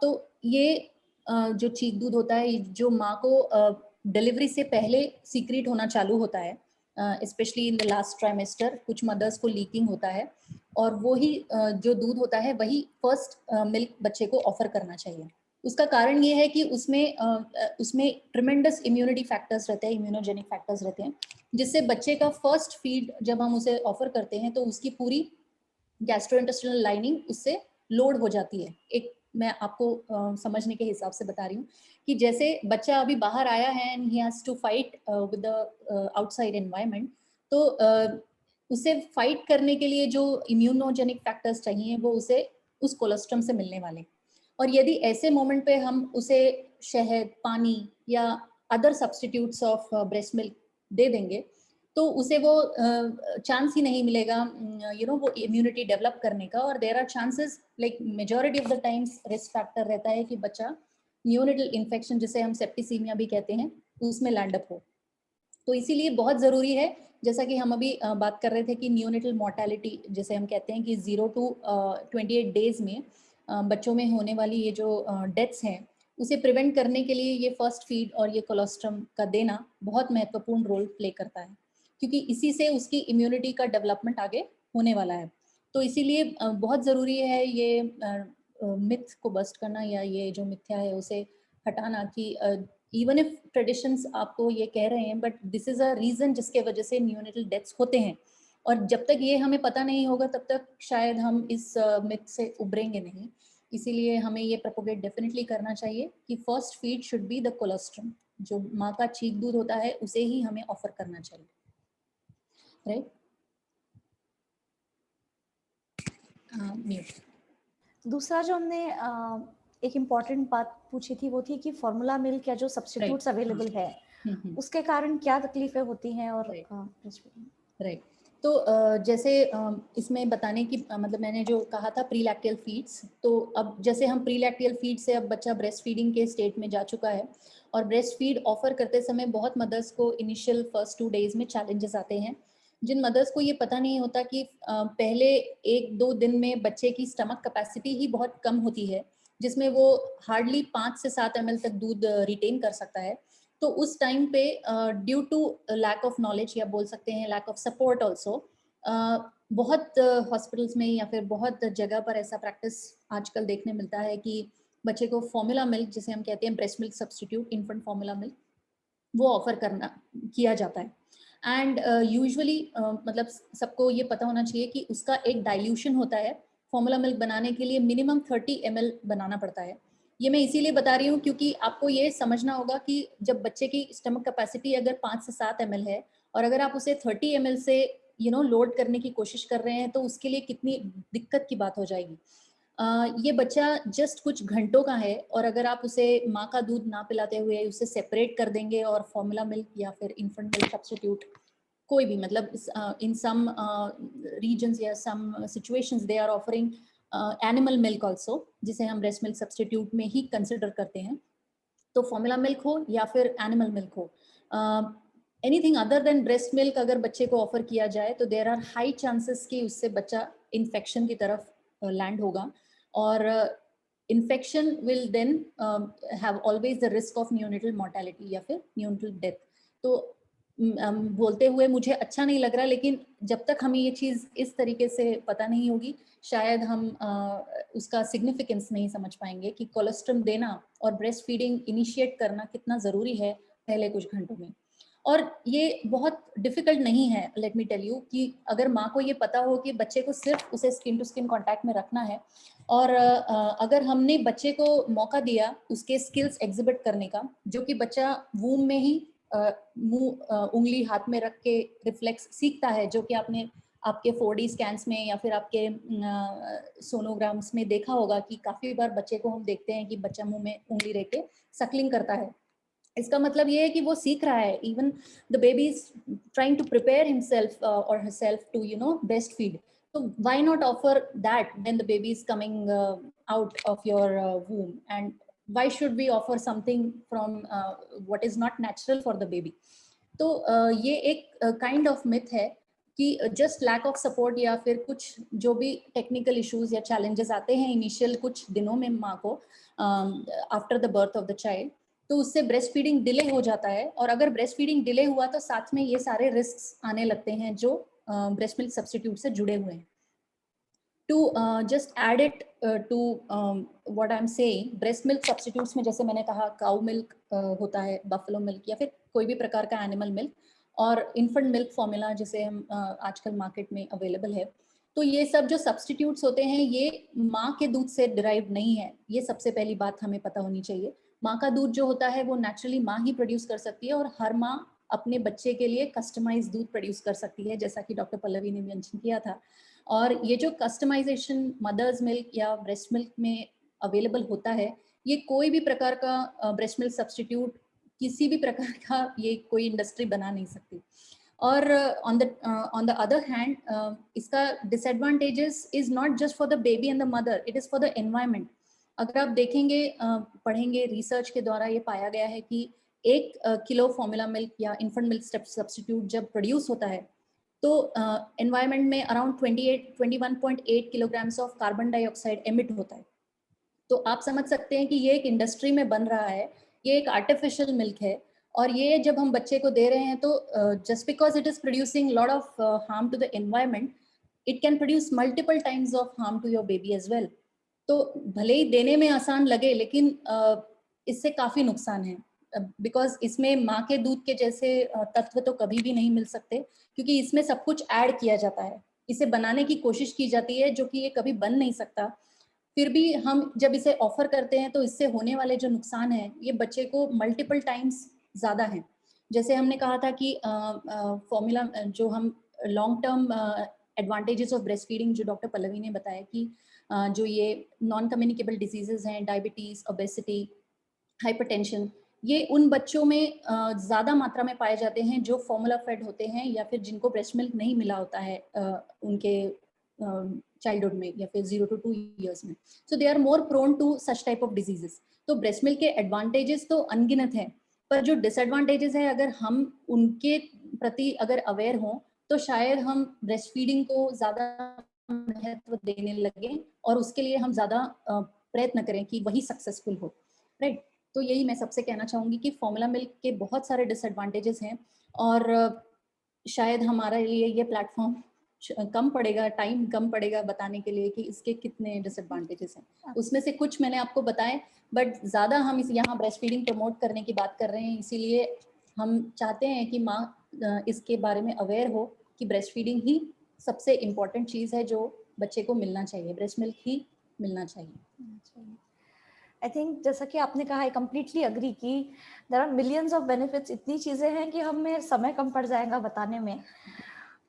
तो ये जो चीक दूध होता है, जो माँ को डिलीवरी से पहले सीक्रेट होना चालू होता है, specially in the last trimester, कुछ मदर्स को लीकिंग होता है और वही जो दूध होता है वही फर्स्ट मिल्क बच्चे को ऑफर करना चाहिए। उसका कारण ये है कि उसमें ट्रिमेंडस इम्यूनिटी फैक्टर्स रहते हैं, इम्यूनोजेनिक फैक्टर्स रहते हैं, जिससे बच्चे का फर्स्ट फीड जब हम उसे ऑफर करते हैं तो उसकी पूरी गैस्ट्रोइंटेस्टाइनल लाइनिंग उससे लोड हो जाती है। एक मैं आपको समझने के हिसाब से बता रही हूँ कि जैसे बच्चा अभी बाहर आया है and he has to fight with the outside environment, तो उसे फाइट करने के लिए जो इम्यूनोजेनिक फैक्टर्स चाहिए वो उसे उस कोलेस्ट्रम से मिलने वाले। और यदि ऐसे मोमेंट पे हम उसे शहद, पानी या other substitutes of breast milk दे देंगे, तो उसे वो चांस ही नहीं मिलेगा वो इम्यूनिटी डेवलप करने का। और there are chances, like majority of the times risk factor रहता है कि बच्चा नियोनेटल इन्फेक्शन, जिसे हम सेप्टिसीमिया भी कहते हैं, उसमें लैंड अप हो। तो इसीलिए बहुत ज़रूरी है, जैसा कि हम अभी बात कर रहे थे कि नियोनेटल मोर्टेलिटी जिसे हम कहते हैं कि 0 to 28 डेज में बच्चों में होने वाली ये जो डेथ्स हैं, उसे प्रिवेंट करने के लिए ये फर्स्ट फीड और ये कोलोस्ट्रम का देना बहुत महत्वपूर्ण रोल प्ले करता है, क्योंकि इसी से उसकी इम्यूनिटी का डेवलपमेंट आगे होने वाला है। तो इसीलिए बहुत ज़रूरी है ये मिथ को बस्ट करना या ये जो मिथ्या है उसे हटाना कि इवन इफ ट्रेडिशंस आपको ये कह रहे हैं, but this is a reason जिसके वजह से न्यूनेटल डेथ्स होते हैं। और जब तक ये हमें पता नहीं होगा तब तक शायद हम इस मिथ से उभरेंगे नहीं। इसीलिए हमें ये प्रोपोगेट डेफिनेटली करना चाहिए कि first feed should be the colostrum, जो माँ का चीक दूध होता है उसे ही हमें ऑफर करना चाहिए, राइट? म्यूट। दूसरा जो हमने एक इम्पॉर्टेंट बात पूछी थी वो थी कि फॉर्मूला मिल्क या जो सब्स्टिट्यूट्स अवेलेबल है उसके कारण क्या तकलीफें होती हैं और राइट। तो जैसे इसमें बताने की मतलब मैंने जो कहा था प्री लैक्टियल फीड्स, तो अब जैसे हम प्री लैक्टियल फीड से अब बच्चा ब्रेस्ट फीडिंग के स्टेट में जा चुका है और ब्रेस्ट फीड ऑफर करते समय बहुत मदर्स को इनिशियल फर्स्ट 2 डेज में चैलेंजेस आते हैं, जिन मदर्स को ये पता नहीं होता कि पहले 1-2 दिन में बच्चे की स्टमक कैपेसिटी ही बहुत कम होती है, जिसमें वो हार्डली 5 से 7 ml तक दूध रिटेन कर सकता है। तो उस टाइम पे due to lack of knowledge या बोल सकते हैं लैक ऑफ सपोर्ट ऑल्सो, बहुत हॉस्पिटल्स में या फिर बहुत जगह पर ऐसा प्रैक्टिस आजकल देखने मिलता है कि बच्चे को फॉर्मूला मिल्क, जिसे हम कहते हैं breast milk substitute, infant formula milk, वो ऑफर किया जाता है। एंड यूजुअली मतलब सबको ये पता होना चाहिए कि उसका एक डाइल्यूशन होता है। फॉर्मूला मिल्क बनाने के लिए मिनिमम 30 ml बनाना पड़ता है। ये मैं इसीलिए बता रही हूँ क्योंकि आपको ये समझना होगा कि जब बच्चे की स्टमक कैपेसिटी अगर 5 से 7 ml है और अगर आप उसे 30 ml से लोड करने की कोशिश कर रहे हैं, तो उसके लिए कितनी दिक्कत की बात हो जाएगी। ये बच्चा जस्ट कुछ घंटों का है और अगर आप उसे माँ का दूध ना पिलाते हुए उसे सेपरेट कर देंगे और फॉर्मूला मिल्क या फिर इन्फेंट मिल्क सब्स्टिट्यूट, कोई भी मतलब इन सम रीजन्स या some situations they are offering animal milk also, जिसे हम ब्रेस्ट मिल्क सब्सटीट्यूट में ही कंसिडर करते हैं, तो फॉर्मूला मिल्क हो या फिर एनिमल मिल्क हो, anything other than breast milk अगर बच्चे को ऑफर किया जाए तो देयर आर हाई चांसेस कि उससे बच्चा इन्फेक्शन की तरफ लैंड होगा, और infection will then have always the risk of neonatal mortality या फिर न्यूनेटल डेथ। तो बोलते हुए मुझे अच्छा नहीं लग रहा, लेकिन जब तक हमें ये चीज़ इस तरीके से पता नहीं होगी, शायद हम उसका सिग्निफिकेंस नहीं समझ पाएंगे कि कोलेस्ट्रम देना और ब्रेस्ट फीडिंग इनिशिएट करना कितना ज़रूरी है पहले कुछ घंटों में। और ये बहुत डिफिकल्ट नहीं है, लेट मी टेल यू, कि अगर माँ को ये पता हो कि बच्चे को सिर्फ उसे स्किन टू स्किन कांटेक्ट में रखना है, और अगर हमने बच्चे को मौका दिया उसके स्किल्स एग्जिबिट करने का, जो कि बच्चा वूम में ही मुंह उंगली हाथ में रख के रिफ्लेक्स सीखता है, जो कि आपने आपके 4D स्कैन्स में या फिर आपके सोनोग्राम्स में देखा होगा कि काफी बार बच्चे को हम देखते हैं कि बच्चा मुंह में उंगली रख के सकलिंग करता है। इसका मतलब ये है कि वो सीख रहा है, even the baby is trying to prepare himself और herself to breast feed. So why not offer that when the baby is coming out of your womb, and why should we offer something from what is not natural for the baby? तो ये एक काइंड ऑफ मिथ है कि जस्ट लैक ऑफ सपोर्ट या फिर कुछ जो भी टेक्निकल इश्यूज या चैलेंजेस आते हैं इनिशियल कुछ दिनों में माँ को after the birth of the child, तो उससे ब्रेस्ट फीडिंग डिले हो जाता है। और अगर ब्रेस्ट फीडिंग डिले हुआ तो साथ में ये सारे रिस्क आने लगते हैं जो ब्रेस्ट मिल्क सब्सटीट्यूट से जुड़े हुए हैं। To just add it to what I'm saying, breast milk substitutes में जैसे मैंने कहा काउ मिल्क होता है, बफलो मिल्क या फिर कोई भी प्रकार का एनिमल मिल्क, और इन्फेंट मिल्क फॉर्मूला जिसे हम आजकल मार्केट में अवेलेबल है। तो ये सब जो सब्सटीट्यूट्स होते हैं ये माँ के दूध से डिराइव नहीं है, ये सबसे पहली बात हमें पता होनी चाहिए। माँ का दूध जो होता है वो नेचुरली माँ ही प्रोड्यूस कर सकती है, और हर माँ अपने बच्चे के लिए कस्टमाइज दूध प्रोड्यूस कर सकती है, जैसा कि डॉक्टर पल्लवी ने मेंशन किया था। और ये जो कस्टमाइजेशन मदर्स मिल्क या ब्रेस्ट मिल्क में अवेलेबल होता है, ये कोई भी प्रकार का ब्रेस्ट मिल्क सब्सटीट्यूट किसी भी प्रकार का ये कोई इंडस्ट्री बना नहीं सकती। और ऑन द अदर हैंड इसका disadvantages is not just for the baby and the mother, it is for the environment. अगर आप देखेंगे पढ़ेंगे, रिसर्च के द्वारा ये पाया गया है कि 1 किलो फॉर्मूला मिल्क या इन्फेंट मिल्क सब्सटीट्यूट जब प्रोड्यूस होता है तो एनवायरनमेंट में around 21.8 kilograms of carbon dioxide emit होता है। तो आप समझ सकते हैं कि ये एक इंडस्ट्री में बन रहा है, ये एक आर्टिफिशियल मिल्क है, और ये जब हम बच्चे को दे रहे हैं तो just because it is producing lot of harm to the environment, it can produce multiple times of harm to your baby as well. तो भले ही देने में आसान लगे, लेकिन इससे काफी नुकसान है, बिकॉज इसमें माँ के दूध के जैसे तत्व तो कभी भी नहीं मिल सकते, क्योंकि इसमें सब कुछ ऐड किया जाता है, इसे बनाने की कोशिश की जाती है जो कि ये कभी बन नहीं सकता। फिर भी हम जब इसे ऑफर करते हैं तो इससे होने वाले जो नुकसान है ये बच्चे को मल्टीपल टाइम्स ज़्यादा है। जैसे हमने कहा था कि फॉर्मूला जो हम long term advantages of breast feeding जो डॉक्टर पल्लवी ने बताया कि जो ये नॉन कम्युनिकेबल डिजीजेज हैं, डायबिटीज, ओबेसिटी, हाइपरटेंशन, ये उन बच्चों में ज़्यादा मात्रा में पाए जाते हैं जो फॉर्मूला फेड होते हैं या फिर जिनको ब्रेस्ट मिल्क नहीं मिला होता है उनके चाइल्डहुड में या फिर 0 to 2 years में। So they are more prone to such type of diseases. तो ब्रेस्ट मिल्क के एडवांटेजेस तो अनगिनत हैं, पर जो डिसएडवांटेजेस है अगर हम उनके प्रति अगर अवेयर हों तो शायद हम ब्रेस्ट फीडिंग को ज़्यादा महत्व देने लगे और उसके लिए हम ज़्यादा प्रयत्न करें कि वही सक्सेसफुल हो, राइट। तो यही मैं सबसे कहना चाहूँगी कि फॉर्मूला मिल्क के बहुत सारे डिसएडवांटेजेस हैं, और शायद हमारे लिए ये प्लेटफॉर्म कम पड़ेगा, टाइम कम पड़ेगा बताने के लिए कि इसके कितने डिसएडवांटेजेस हैं। उसमें से कुछ मैंने आपको बताए, बट ज़्यादा हम इस यहाँ ब्रेस्ट फीडिंग प्रमोट करने की बात कर रहे हैं, इसीलिए हम चाहते हैं कि माँ इसके बारे में अवेयर हो कि ब्रेस्ट फीडिंग ही सबसे इम्पॉर्टेंट चीज़ है जो बच्चे को मिलना चाहिए, ब्रेस्ट मिल्क ही मिलना चाहिए। आई थिंक जैसा कि आपने कहा, आई कम्प्लीटली अग्री कि there are millions of benefits, इतनी चीज़ें हैं कि हमें समय कम पड़ जाएगा बताने में।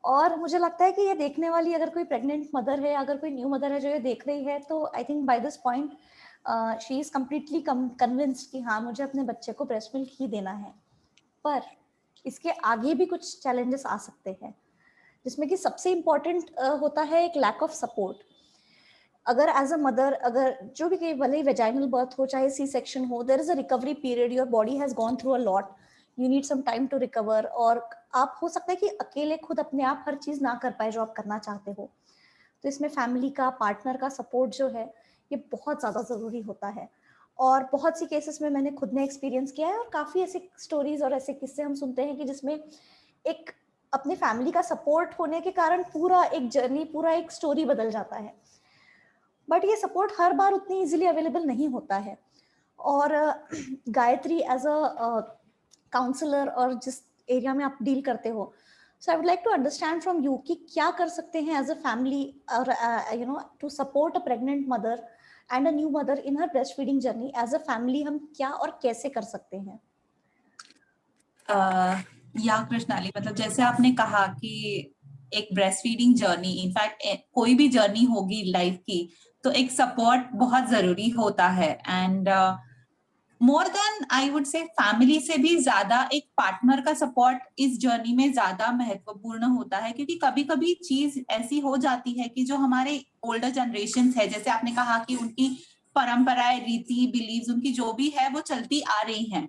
और मुझे लगता है कि ये देखने वाली अगर कोई प्रेग्नेंट मदर है, अगर कोई न्यू मदर है जो ये देख रही है, तो I think by this point she is completely convinced कि हाँ, मुझे अपने बच्चे को ब्रेस्ट मिल्क ही देना है। पर इसके आगे भी कुछ चैलेंजेस आ सकते हैं, जिसमें कि सबसे इम्पॉर्टेंट होता है एक लैक ऑफ सपोर्ट। अगर एज अ मदर, अगर जो भी भले ही वेजाइनल बर्थ हो चाहे सी सेक्शन हो, there is a recovery period, your body has gone through a lot, you need some time to recover, और आप हो सकता है कि अकेले खुद अपने आप हर चीज ना कर पाए जो आप करना चाहते हो, तो इसमें फैमिली का, पार्टनर का सपोर्ट जो है ये बहुत ज़्यादा ज़रूरी होता है। और बहुत सी केसेस में मैंने खुद ने एक्सपीरियंस किया है, और काफ़ी ऐसे स्टोरीज और ऐसे किस्से हम सुनते हैं कि जिसमें एक अपने फैमिली का सपोर्ट होने के कारण पूरा एक जर्नी, पूरा एक स्टोरी बदल जाता है। बट ये सपोर्ट हर बार उतनी इजीली अवेलेबल नहीं होता है। और गायत्री एज अ काउंसलर और जिस एरिया में आप डील करते हो, so I would like to understand from you कि क्या कर सकते हैं एज अ फैमिली और you know to support a pregnant mother and a new mother in her breast feeding journey. As a family हम क्या और कैसे कर सकते हैं? या कृष्णाली, मतलब जैसे आपने कहा कि एक ब्रेस्ट फीडिंग जर्नी, इनफैक्ट कोई भी जर्नी होगी लाइफ की, तो एक सपोर्ट बहुत जरूरी होता है। And more than I would say family से भी ज्यादा एक पार्टनर का सपोर्ट इस जर्नी में ज्यादा महत्वपूर्ण होता है, क्योंकि कभी कभी चीज ऐसी हो जाती है कि जो हमारे ओल्डर जनरेशन है, जैसे आपने कहा कि उनकी परंपराएं, रीति, बिलीव्स, उनकी जो भी है वो चलती आ रही हैं,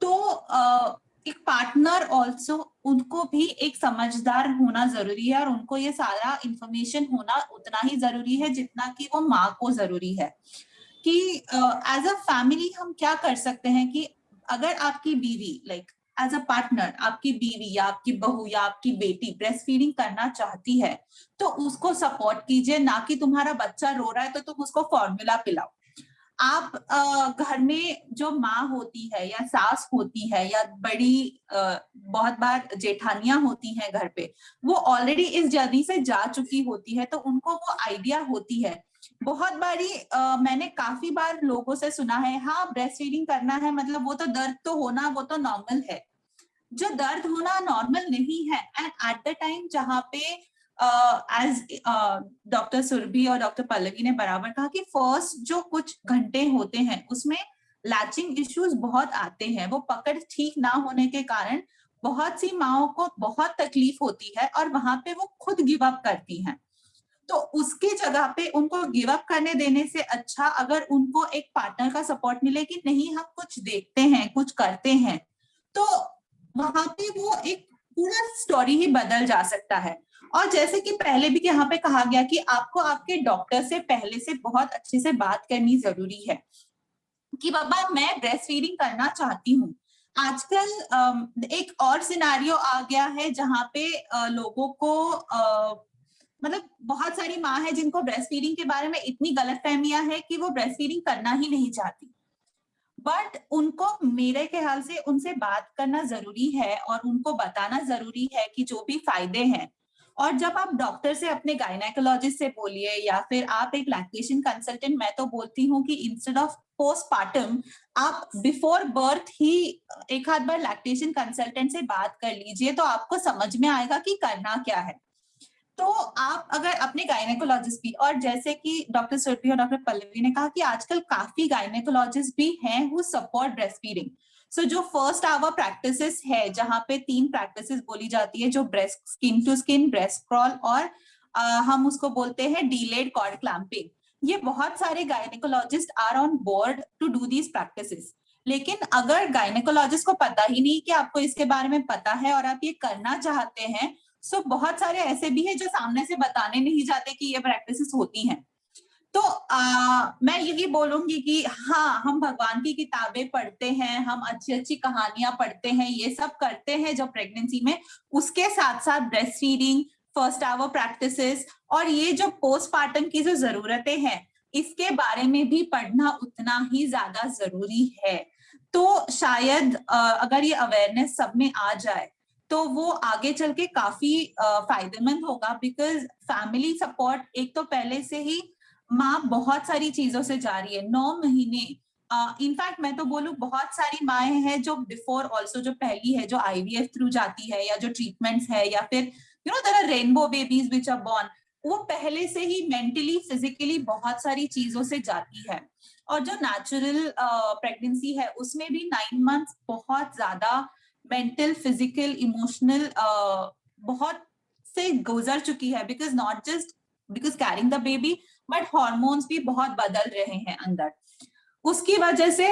तो एक पार्टनर ऑल्सो, उनको भी एक समझदार होना जरूरी है, और उनको ये सारा इंफॉर्मेशन होना उतना ही जरूरी है जितना कि वो माँ को जरूरी है। कि एज अ फैमिली हम क्या कर सकते हैं कि अगर आपकी बीवी, लाइक एज अ पार्टनर, आपकी बीवी या आपकी बहू या आपकी बेटी ब्रेस्ट फीडिंग करना चाहती है, तो उसको सपोर्ट कीजिए, ना कि तुम्हारा बच्चा रो रहा है तो तुम उसको फॉर्मूला पिलाओ। आप घर में जो माँ होती है या सास होती है या बड़ी बहुत बार जेठानियां होती हैं घर पे, वो ऑलरेडी इस जर्नी से जा चुकी होती है, तो उनको वो आइडिया होती है। बहुत बारी मैंने काफी बार लोगों से सुना है, हाँ ब्रेस्ट फीडिंग करना है मतलब वो तो दर्द तो होना, वो तो नॉर्मल है। जो दर्द होना नॉर्मल नहीं है, एंड एट द टाइम जहाँ पे एज डॉक्टर सुरभि और डॉक्टर पल्लवी ने बराबर कहा कि फर्स्ट जो कुछ घंटे होते हैं उसमें लैचिंग इश्यूज बहुत आते हैं, वो पकड़ ठीक ना होने के कारण बहुत सी माओं को बहुत तकलीफ होती है और वहां पे वो खुद गिव अप करती हैं। तो उसकी जगह पे उनको गिव अप करने देने से अच्छा अगर उनको एक पार्टनर का सपोर्ट मिले कि नहीं हम कुछ देखते हैं, कुछ करते हैं, तो वहां पे वो एक पूरा स्टोरी ही बदल जा सकता है। और जैसे कि पहले भी यहाँ पे कहा गया कि आपको आपके डॉक्टर से पहले से बहुत अच्छे से बात करनी जरूरी है कि बाबा मैं ब्रेस्ट फीडिंग करना चाहती हूँ। आजकल एक और सिनारियो आ गया है जहाँ पे लोगों को मतलब बहुत सारी माँ है जिनको ब्रेस्ट फीडिंग के बारे में इतनी गलतफहमियां है कि वो ब्रेस्ट फीडिंग करना ही नहीं चाहती, बट उनको मेरे ख्याल से उनसे बात करना जरूरी है और उनको बताना जरूरी है कि जो भी फायदे हैं। और जब आप डॉक्टर से, अपने गायनेकोलॉजिस्ट से बोलिए या फिर आप एक लैक्टेशन कंसल्टेंट, मैं तो बोलती हूँ कि इंस्टेड ऑफ पोस्टपार्टम आप बिफोर बर्थ ही एक आध बार लैक्टेशन कंसल्टेंट से बात कर लीजिए, तो आपको समझ में आएगा कि करना क्या है। तो आप अगर अपने गायनेकोलॉजिस्ट भी, और जैसे कि डॉक्टर सुरभि और डॉक्टर पल्लवी ने कहा कि आजकल काफी गायनेकोलॉजिस्ट भी हैं हु सपोर्ट ब्रेस्ट फीडिंग। सो जो फर्स्ट आवर प्रैक्टिसेस है जहां पे 3 प्रैक्टिसेस बोली जाती है, जो breast skin to skin, breast crawl और हम उसको बोलते हैं डीलेड कॉर्ड क्लैंपिंग, ये बहुत सारे gynaecologist are on board to do these practices. लेकिन अगर गायनेकोलॉजिस्ट को पता ही नहीं कि आपको इसके बारे में पता है और आप ये करना चाहते हैं, सो बहुत सारे ऐसे भी हैं जो सामने से बताने नहीं जाते कि ये प्रैक्टिसेस होती हैं। तो मैं यही बोलूंगी कि हाँ, हम भगवान की किताबें पढ़ते हैं, हम अच्छी अच्छी कहानियां पढ़ते हैं, ये सब करते हैं जब प्रेगनेंसी में, उसके साथ साथ breast feeding, first hour practices और ये जो पोस्टपार्टम की जो जरूरतें हैं, इसके बारे में भी पढ़ना उतना ही ज्यादा जरूरी है। तो शायद अगर ये अवेयरनेस सब में आ जाए तो वो आगे चल के काफी फायदेमंद होगा, बिकॉज फैमिली सपोर्ट एक तो पहले से ही माँ बहुत सारी चीजों से जा रही है 9 महीने। इनफैक्ट मैं तो बोलूं बहुत सारी माएँ हैं जो बिफोर ऑल्सो, जो पहली है जो आईवीएफ थ्रू जाती है या जो ट्रीटमेंट्स है, या फिर you know there are rainbow babies which are born, वो पहले से ही मेंटली फिजिकली बहुत सारी चीजों से जाती है। और जो नेचुरल प्रेगनेंसी है उसमें भी 9 मंथ्स बहुत ज्यादा मेंटल, फिजिकल, इमोशनल बहुत से गुजर चुकी है, because not just because carrying the baby, but hormones भी बहुत बदल रहे हैं अंदर। उसकी वजह से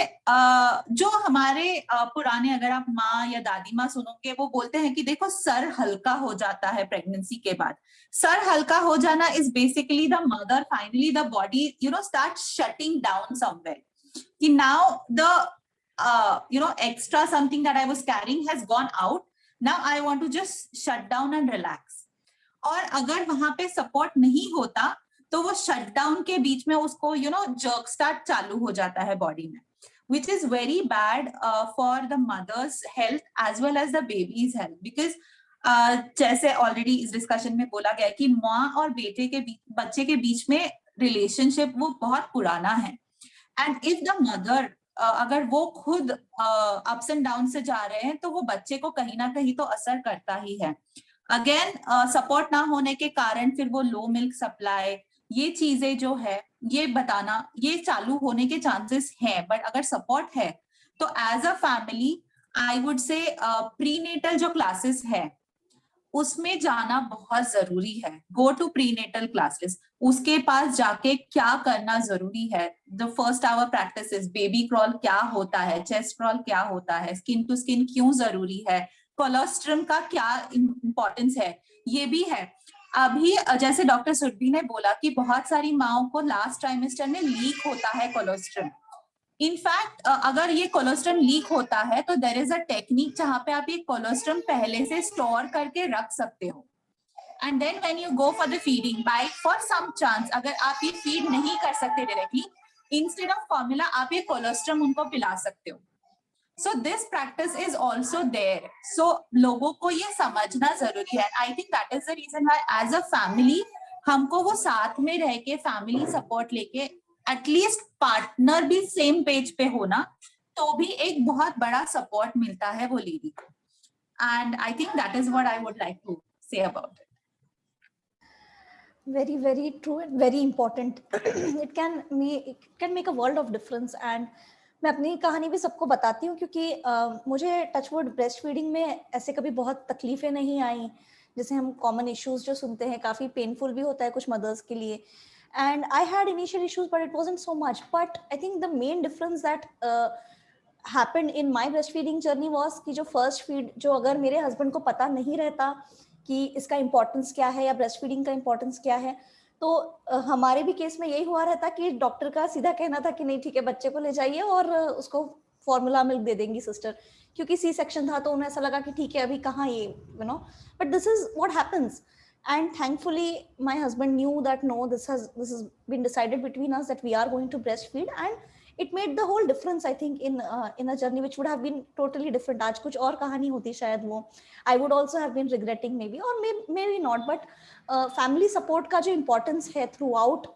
जो हमारे पुराने, अगर आप माँ या दादी माँ सुनोगे, वो बोलते हैं कि देखो सर हल्का हो जाता है प्रेगनेंसी के बाद। सर हल्का हो जाना is basically the mother finally the body start shutting down somewhere, कि now the extra something that I was carrying has gone out, now I want to just shut down and relax। और अगर वहां पे सपोर्ट नहीं होता तो वो शटडाउन के बीच में उसको जर्क स्टार्ट चालू हो जाता है बॉडी में, which is very bad for the mother's health as well as the baby's health, because जैसे ऑलरेडी इस डिस्कशन में बोला गया कि माँ और बच्चे के बीच में रिलेशनशिप वो बहुत पुराना है। एंड इफ द मदर अगर वो खुद अप्स एंड डाउन से जा रहे हैं तो वो बच्चे को कहीं ना कहीं तो असर करता ही है। अगेन सपोर्ट ना होने के कारण फिर वो लो मिल्क सप्लाई, ये चीजें जो है ये बताना, ये चालू होने के चांसेस हैं। बट अगर सपोर्ट है तो as a family I would say prenatal जो क्लासेस है उसमें जाना बहुत जरूरी है। गो टू प्रीनेटल क्लासेस, उसके पास जाके क्या करना जरूरी है। The first hour practice is baby crawl क्या होता है, चेस्ट क्रॉल क्या होता है, स्किन टू स्किन क्यों जरूरी है, कोलोस्ट्रम का क्या इंपॉर्टेंस है, ये भी है। अभी जैसे डॉक्टर सुरभि ने बोला कि बहुत सारी माओं को लास्ट ट्राइमेस्टर में लीक होता है कोलोस्ट्रम। इनफैक्ट अगर ये कोलोस्ट्रम लीक होता है तो देयर इज अ टेक्निक जहां पे आप ये कोलोस्ट्रम पहले से स्टोर करके रख सकते हो। And then when you go for the feeding, by for some chance अगर आप ये फीड नहीं कर सकते डायरेक्टली, इंस्टेड ऑफ फॉर्मूला आप ये कोलोस्ट्रम उनको पिला सकते हो। So this practice is also there. So लोगों को ये समझना जरूरी है। I think that is the reason why as a family हमको वो साथ में रह के फैमिली सपोर्ट लेके एटलीस्ट पार्टनर भी सेम पेज पे होना तो भी एक बहुत बड़ा सपोर्ट मिलता है वो लेडी को। And I think that is what I would like to say about it. Very, very true and very important. it can make a world of difference. And मैं अपनी कहानी भी सबको बताती हूँ क्योंकि मुझे टचवुड ब्रेस्ट फीडिंग में ऐसे कभी बहुत तकलीफें नहीं आई। जैसे हम कॉमन इश्यूज जो सुनते हैं, काफ़ी पेनफुल भी होता है कुछ मदर्स के लिए। And I had initial issues, but it wasn't so much. But I think the main difference that happened in my breastfeeding journey was कि जो first feed, जो अगर मेरे husband को पता नहीं रहता कि इसका importance क्या है या breastfeeding का importance क्या है, तो हमारे भी केस में यही हुआ रहता कि डॉक्टर का सीधा कहना था कि नहीं ठीक है बच्चे को ले जाइए और उसको फॉर्मूला मिल्क दे देंगी सिस्टर, क्योंकि सी सेक्शन था तो उन्हें ऐसा लगा कि ठीक है अभी कहाँ ये but this is what happens. And thankfully my husband knew that no, this has been decided between us that we are going to breastfeed, and it made the whole difference I think in a journey which would have been totally different. आज कुछ और कहानी होती शायद वो, I would also have been regretting maybe or maybe not, but family support का जो importance है throughout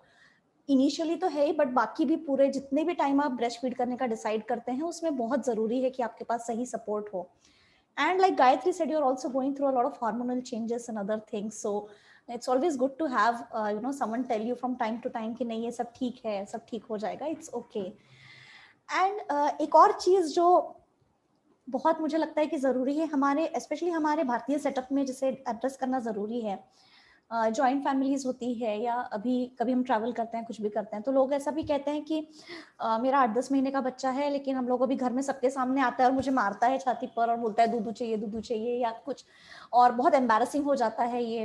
initially तो है ही, but बाकी भी पूरे जितने भी टाइम आप breastfeed करने का decide करते हैं उसमें बहुत जरूरी है कि आपके पास सही support हो। And like Gayatri said, you're also going through a lot of hormonal changes and other things. So it's always good to have, someone tell you from time to time कि नहीं ये सब ठीक है, सब ठीक हो जाएगा, it's okay. And एक और चीज़ जो बहुत मुझे लगता है कि ज़रूरी है हमारे, especially हमारे भारतीय सेटअप में, जिसे एड्रेस करना ज़रूरी है। जॉइंट फैमिलीज होती है या अभी कभी हम ट्रैवल करते हैं, कुछ भी करते हैं, तो लोग ऐसा भी कहते हैं कि मेरा 8-10 महीने का बच्चा है लेकिन हम लोग अभी घर में सबके सामने आता है और मुझे मारता है छाती पर और बोलता है दूधू चाहिए या कुछ, और बहुत एम्बैरसिंग हो जाता है ये।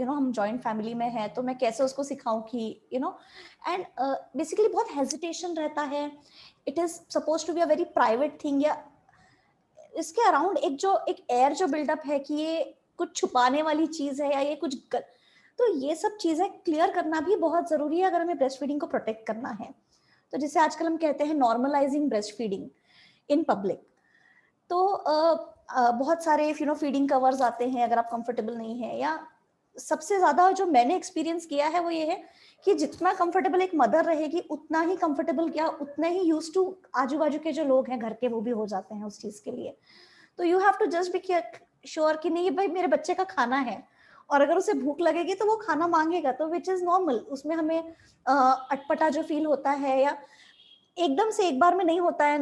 हम जॉइंट फैमिली में हैं तो मैं कैसे उसको सिखाऊं कि एंड बेसिकली बहुत हेजिटेशन रहता है। It is suppose to be a very private thing, या इसके अराउंड एक एयर जो बिल्डअप है कि ये कुछ छुपाने वाली चीज है या ये कुछ तो ये सब चीजें क्लियर करना भी बहुत जरूरी है अगर हमें ब्रेस्ट फीडिंग को प्रोटेक्ट करना है। तो जिसे आजकल हम कहते हैं normalising breast feeding in public. तो बहुत सारे फीडिंग कवर्स आते हैं अगर आप कंफर्टेबल नहीं है, या सबसे ज्यादा जो मैंने एक्सपीरियंस किया है वो ये है कि जितना कंफर्टेबल एक मदर रहेगी उतना ही कंफर्टेबल क्या उतने ही यूज टू आजू बाजू के जो लोग हैं घर के वो भी हो जाते हैं उस चीज के लिए। तो you have to just be sure कि नहीं भाई मेरे बच्चे का खाना है, और अगर उसे भूख लगेगी तो वो खाना मांगेगा, तो विच इज नॉर्मल। उसमें हमें अटपटा जो फील होता है या एकदम से एक बार में नहीं होता है।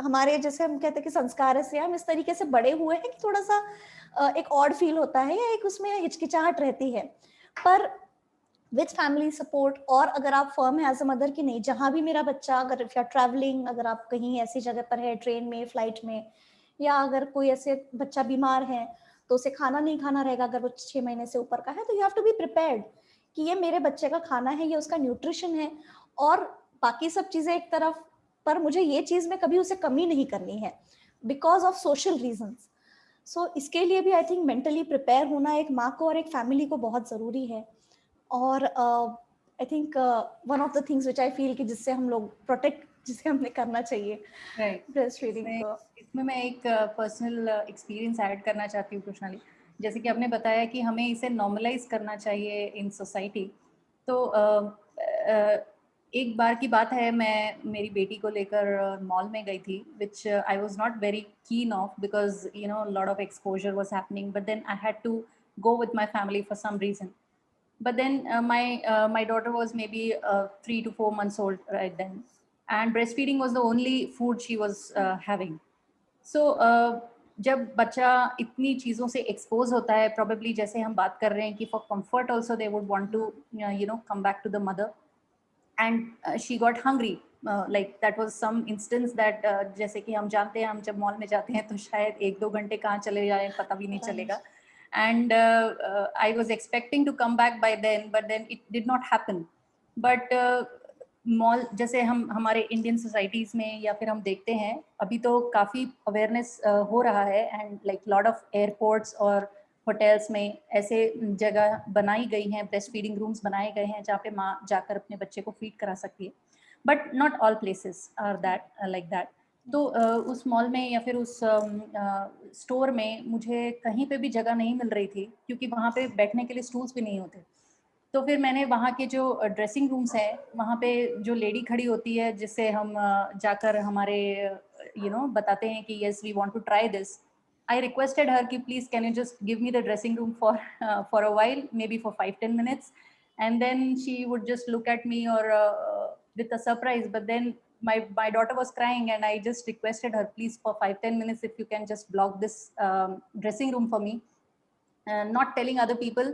हमारे जैसे हम कहते हैं कि संस्कार है से हम इस तरीके से बड़े हुए हैं कि थोड़ा सा एक ऑड फील होता है या एक उसमें हिचकिचाहट रहती है। पर विथ फैमिली सपोर्ट, और अगर आप फर्म है एज अ मदर कि नहीं, जहाँ भी मेरा बच्चा, अगर इफ यू आर ट्रैवलिंग, अगर आप कहीं ऐसी जगह पर है, ट्रेन में, फ्लाइट में, या अगर कोई ऐसे बच्चा बीमार है तो उसे खाना नहीं खाना रहेगा, अगर वो 6 महीने से ऊपर का है, तो you have to be prepared कि ये मेरे बच्चे का खाना है, ये उसका न्यूट्रिशन है, और बाकी सब चीज़ें एक तरफ, पर मुझे ये चीज़ में कभी उसे कमी नहीं करनी है बिकॉज ऑफ सोशल रीजंस। सो इसके लिए भी आई थिंक मेंटली प्रिपेयर होना एक माँ को और एक फैमिली को बहुत ज़रूरी है। और I think one of the things which I feel कि जिससे हम लोग प्रोटेक्ट, जिसे हमने करना चाहिए राइट। ब्रेस्ट फीडिंग को। इसमें मैं एक पर्सनल एक्सपीरियंस ऐड करना चाहती हूँ कृष्णाली। जैसे कि आपने बताया कि हमें इसे नॉर्मलाइज करना चाहिए इन सोसाइटी। तो एक बार की बात है, मैं मेरी बेटी को लेकर मॉल में गई थी, which I was not very keen of because you know lot of exposure was happening, but then I had to go with my family for some reason. But then my daughter was maybe 3 to 4 months old right then, and breastfeeding was the only food she was having. So जब बच्चा इतनी चीज़ों से एक्सपोज होता है, probably जैसे हम बात कर रहे हैं कि for comfort also they would want to you know come back to the mother, and she got hungry. Like that was some instance that जैसे कि हम जानते हैं, हम जब मॉल में जाते हैं तो शायद 1-2 घंटे कहाँ चले जाएं पता भी नहीं चलेगा, and I was expecting to come back by then, but then it did not happen. But mall जैसे हम हमारे इंडियन सोसाइटीज़ में या फिर हम देखते हैं, अभी तो काफ़ी अवेयरनेस हो रहा है, and like lot of airports और होटल्स में ऐसे जगह बनाई गई हैं, ब्रेस्ट फीडिंग रूम्स बनाए गए हैं जहाँ पे माँ जाकर अपने बच्चे को फीड करा सकती है, but not all places are that like that. तो उस मॉल में या फिर उस स्टोर में मुझे कहीं पे भी जगह नहीं मिल रही थी, क्योंकि वहाँ पे बैठने के लिए स्टूल्स भी नहीं होते। तो फिर मैंने वहाँ के जो ड्रेसिंग रूम्स हैं, वहाँ पे जो लेडी खड़ी होती है जिससे हम जाकर हमारे बताते हैं कि yes we want to try this, I requested her कि please can you just give me the dressing room for a while, maybe for 5-10 minutes, and then she would just look at me or with a surprise, but then my daughter was crying and I just requested her, please for 5-10 minutes if you can just block this dressing room for me, not telling other people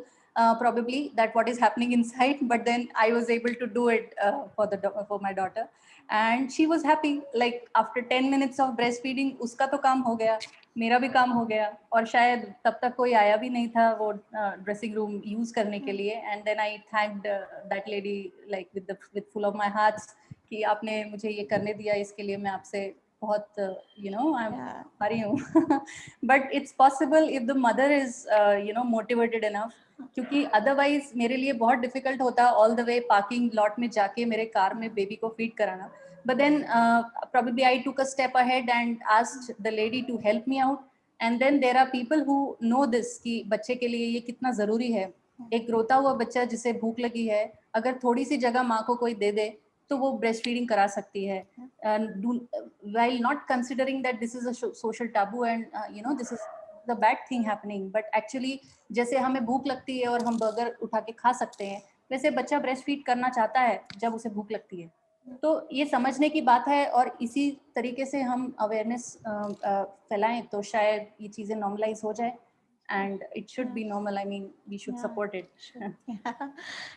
probably that what is happening inside, but then I was able to do it for my daughter, and she was happy. Like after 10 minutes of breastfeeding uska to kaam ho gaya, मेरा भी काम हो गया, और शायद तब तक कोई आया भी नहीं था वो ड्रेसिंग रूम यूज करने के लिए, and then I thanked that lady like with full of my hearts कि आपने मुझे ये करने दिया, इसके लिए मैं आपसे बहुत आई एम भारी हूँ। But it's possible if the mother is motivated enough, क्योंकि अदरवाइज मेरे लिए बहुत डिफिकल्ट होता all the way parking lot में जाके मेरे कार में बेबी को फीड कराना। But then probably I took a step ahead and asked the lady to help me out, and then there are people who know this कि बच्चे के लिए ये कितना ज़रूरी है। एक रोता हुआ बच्चा जिसे भूख लगी है, अगर थोड़ी सी जगह माँ को कोई दे दे तो वो ब्रेस्ट फीडिंग करा सकती है, while not considering that this is a social taboo and this is the bad thing happening, but actually जैसे हमें भूख लगती है और हम बर्गर उठा के खा सकते हैं, वैसे बच्चा ब्रेस्ट फीड करना चाहता है जब उसे भूख लगती है। तो ये समझने की बात है, और इसी तरीके से हम अवेयरनेस फैलाएं तो शायद ये चीज़ें नॉर्मलाइज हो जाए, and it should be normal. I mean, we should support it.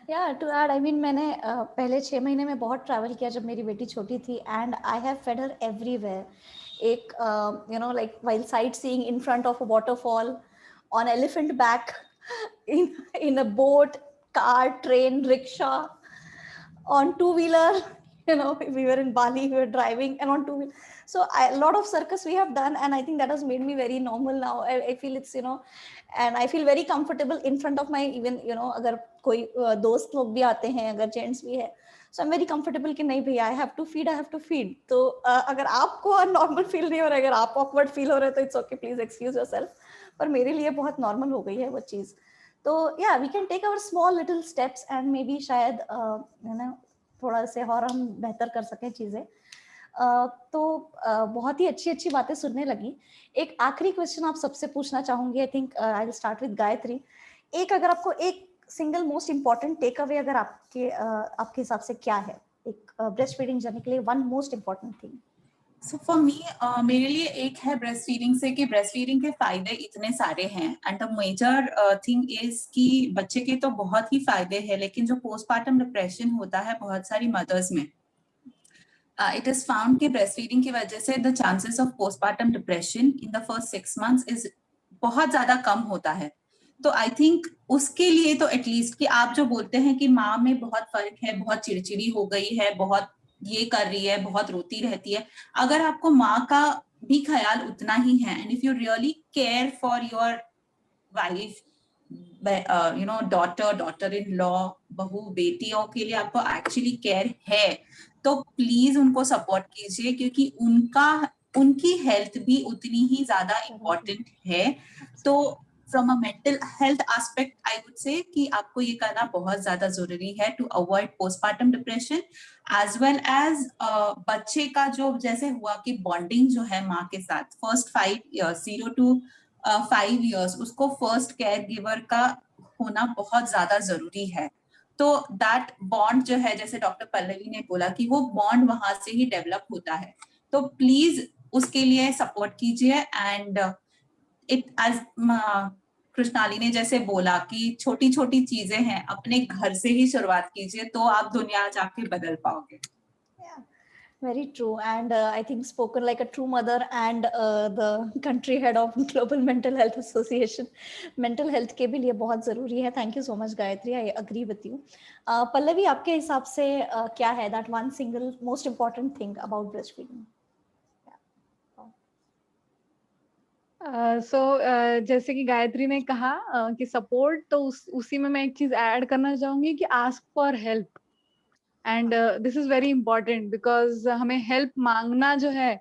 Yeah, to add, I mean, मैंने पहले 6 महीने में बहुत ट्रैवल किया जब मेरी बेटी छोटी थी, and I have fed her everywhere. एक like while sightseeing in front of a waterfall, on elephant back, in a boat, car, train, rickshaw, on two-wheeler. We were in Bali, we were driving, and on two-wheeler. So a lot of circus we have done, and I think that has made me very normal now. I feel it's and I feel very comfortable in front of my even अगर कोई दोस्त लोग भी आते हैं, अगर जेंट्स भी है, so I'm very comfortable कि नहीं भैया, I have to feed. तो अगर आपको नॉर्मल फील नहीं हो रहा है, अगर आप awkward फील हो रहे हैं तो it's okay, please excuse yourself. पर मेरे लिए बहुत नॉर्मल हो गई है वो चीज़। तो yeah, we can take our small little steps and maybe शायद थोड़ा से और हम बेहतर कर सकें चीज़ें। तो बहुत ही अच्छी बातें सुनने लगी। एक आखिरी क्वेश्चन आप सबसे पूछना चाहूंगी। I think I will start with Gayatri. एक अगर आपको एक single most important take away अगर आपके हिसाब से क्या है एक ब्रेस्ट फीडिंग जर्नी के लिए, one most important thing? So for me, मेरे लिए एक है ब्रेस्ट फीडिंग से कि ब्रेस्ट फीडिंग के फायदे इतने सारे हैं, and the major thing is कि बच्चे के तो बहुत ही फायदे हैं, लेकिन जो पोस्टपार्टम डिप्रेशन होता है बहुत सारी मदर्स में, इट इज फाउंड कि ब्रेस्ट फीडिंग की वजह से the chances of postpartum depression in the first 6 months is बहुत ज्यादा कम होता है। तो आई थिंक उसके लिए तो एटलीस्ट कि आप जो बोलते हैं कि माँ में बहुत फर्क है, बहुत चिड़चिड़ी हो गई है, बहुत ये कर रही है, बहुत रोती रहती है, अगर आपको माँ का भी ख्याल उतना ही है, and if you really care for your wife, daughter in law, बहू बेटियों के लिए आपको एक्चुअली केयर है, तो प्लीज उनको सपोर्ट कीजिए, क्योंकि उनकी हेल्थ भी उतनी ही ज्यादा इम्पोर्टेंट है। तो from a mental health aspect I would say कि आपको ये करना बहुत ज्यादा जरूरी है to avoid postpartum depression, as well as बच्चे का जो जैसे हुआ कि बॉन्डिंग जो है माँ के साथ फर्स्ट 5 years 0 to 5 years, उसको फर्स्ट केयर गिवर का होना बहुत ज्यादा जरूरी है। तो दैट बॉन्ड जो है, जैसे डॉक्टर पल्लवी ने बोला कि वो बॉन्ड वहां से ही डेवलप होता है, तो प्लीज उसके लिए सपोर्ट कीजिए। एंड इट एज कृष्णाली ने जैसे बोला कि छोटी छोटी चीजें हैं, अपने घर से ही शुरुआत कीजिए, तो आप दुनिया जाके बदल पाओगे। Very true, and I think spoken like a true mother and the country head of Global Mental Health Association. Mental health के भी लिए बहुत जरूरी है. Thank you so much, Gayatri. I agree with you. Pallavi, आपके हिसाब से क्या है that one single most important thing about breastfeeding? जैसे कि गायत्री ने कहा कि सपोर्ट, तो उसी में मैं एक चीज ऐड करना चाहूंगी कि ask for help, and this is very important because हमें हेल्प मांगना जो है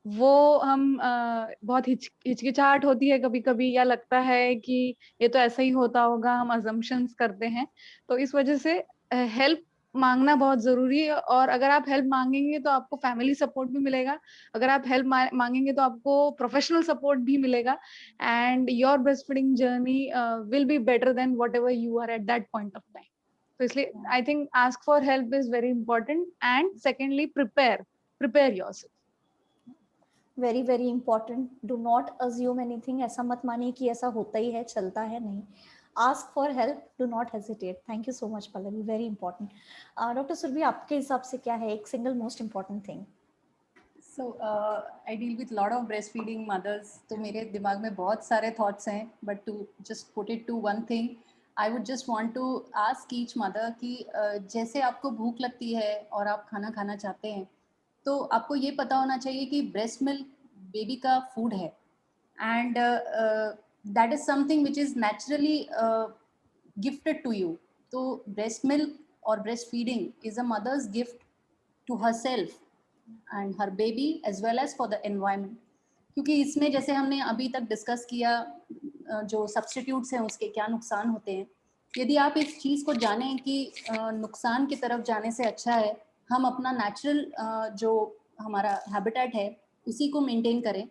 वो हम बहुत हिचकिचाहट होती है कभी कभी, या लगता है कि ये तो ऐसा ही होता होगा, हम अजम्पशंस करते हैं। तो इस वजह से हेल्प मांगना बहुत जरूरी है, और अगर आप हेल्प मांगेंगे तो आपको फैमिली सपोर्ट भी मिलेगा, अगर आप हेल्प मांगेंगे तो आपको प्रोफेशनल सपोर्ट भी मिलेगा, and your breast feeding journey will be better than whatever you are at that point of time. तो इसलिए I think ask for help is very important, and secondly prepare yourself. Very very important. Do not assume anything. ऐसा मत मानिए कि ऐसा होता ही है, चलता है, नहीं. Ask for help, do not hesitate. Thank you so much Pallavi, very important. Doctor Surabhi, आपके हिसाब से क्या है एक single most important thing? So I deal with lot of breastfeeding mothers, तो मेरे दिमाग में बहुत सारे thoughts हैं, but to just put it to one thing, I would just want to ask each mother कि जैसे आपको भूख लगती है और आप खाना खाना चाहते हैं, तो आपको ये पता होना चाहिए कि ब्रेस्ट मिल्क बेबी का फूड है, and that is something which is naturally gifted to you. तो ब्रेस्ट मिल्क और breast feeding is a mother's gift to herself and her baby as well as for the environment. क्योंकि इसमें जैसे हमने अभी तक डिस्कस किया जो सब्सटीट्यूट्स हैं उसके क्या नुकसान होते हैं. यदि आप इस चीज़ को जानें कि नुकसान की तरफ जाने से अच्छा है हम अपना नेचुरल जो हमारा हैबिटेट है उसी को मेंटेन करें,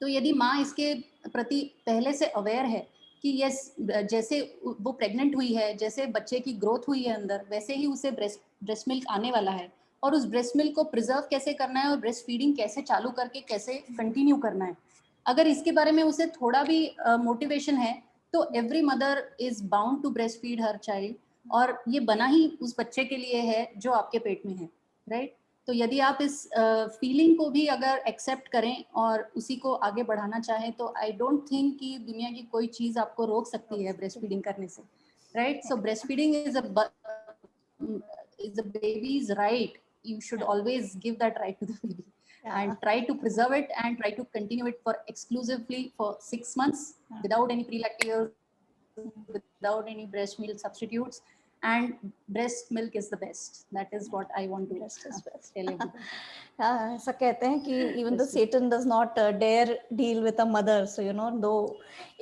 तो यदि माँ इसके प्रति पहले से अवेयर है कि यस जैसे वो प्रेग्नेंट हुई है, जैसे बच्चे की ग्रोथ हुई है अंदर, वैसे ही उसे ब्रेस्ट मिल्क आने वाला है, और उस ब्रेस्ट मिल्क को प्रिजर्व कैसे करना है और ब्रेस्ट फीडिंग कैसे चालू करके कैसे कंटिन्यू करना है, अगर इसके बारे में उसे थोड़ा भी मोटिवेशन है, तो every mother is bound to breast feed her child. और ये बना ही उस बच्चे के लिए है जो आपके पेट में है, राइट? तो यदि आप इस फीलिंग को भी अगर एक्सेप्ट करें और उसी को आगे बढ़ाना चाहें, तो आई डोंट थिंक कि दुनिया की कोई चीज़ आपको रोक सकती है ब्रेस्ट फीडिंग करने से, right? So breast feeding is a baby's right. You should always give that right to the baby. And try to preserve it and try to continue it for exclusively for 6 months without any pre-lacteals, without any breast milk substitutes, and breast milk is the best. That is what I want to tell everyone. ऐसा कहते हैं कि even the Satan does not dare deal with a mother. So you know, though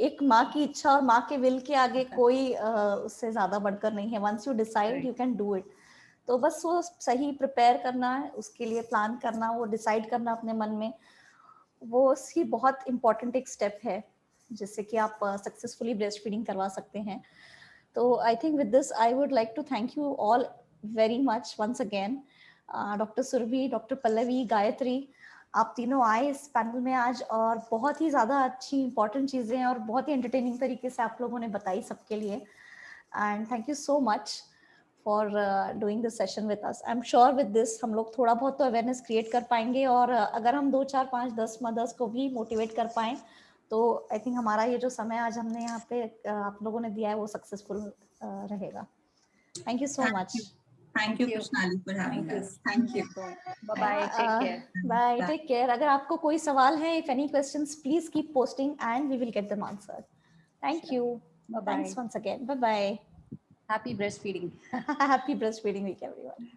एक माँ की इच्छा और माँ के विल के आगे कोई उससे ज्यादा बढ़कर नहीं है. Once you decide, you can do it. तो बस वो सही प्रिपेयर करना है, उसके लिए प्लान करना, वो डिसाइड करना अपने मन में, वो उसकी बहुत इम्पोर्टेंट एक स्टेप है जिससे कि आप सक्सेसफुली ब्रेस्ट फीडिंग करवा सकते हैं. तो I think with this I would like to thank you all very much once again. Doctor Surabhi, doctor Pallavi, Gayatri, आप तीनों आए इस पैनल में आज और बहुत ही ज़्यादा अच्छी इंपॉर्टेंट चीज़ें और बहुत ही एंटरटेनिंग तरीके से आप लोगों ने बताई सबके लिए. And thank you so much for doing this session with us. I am sure with this हम लोग थोड़ा बहुत तो अवेयरनेस क्रिएट कर पाएंगे और अगर हम 2 4 5 10 मदर्स को भी मोटिवेट कर पाएँ तो आई थिंक हमारा ये जो समय आज हमने यहाँ पे आप लोगों ने दिया है वो सक्सेसफुल रहेगा. Thank you so much. Thank you, Krishnali, for having us. Thank you. Bye bye. Take care. Bye. Take care. अगर आपको कोई सवाल है, if any questions, please keep posting and we will get them answered. Thank you. Bye bye. Thanks once again. Bye bye. Happy breastfeeding. Happy breastfeeding week, everyone.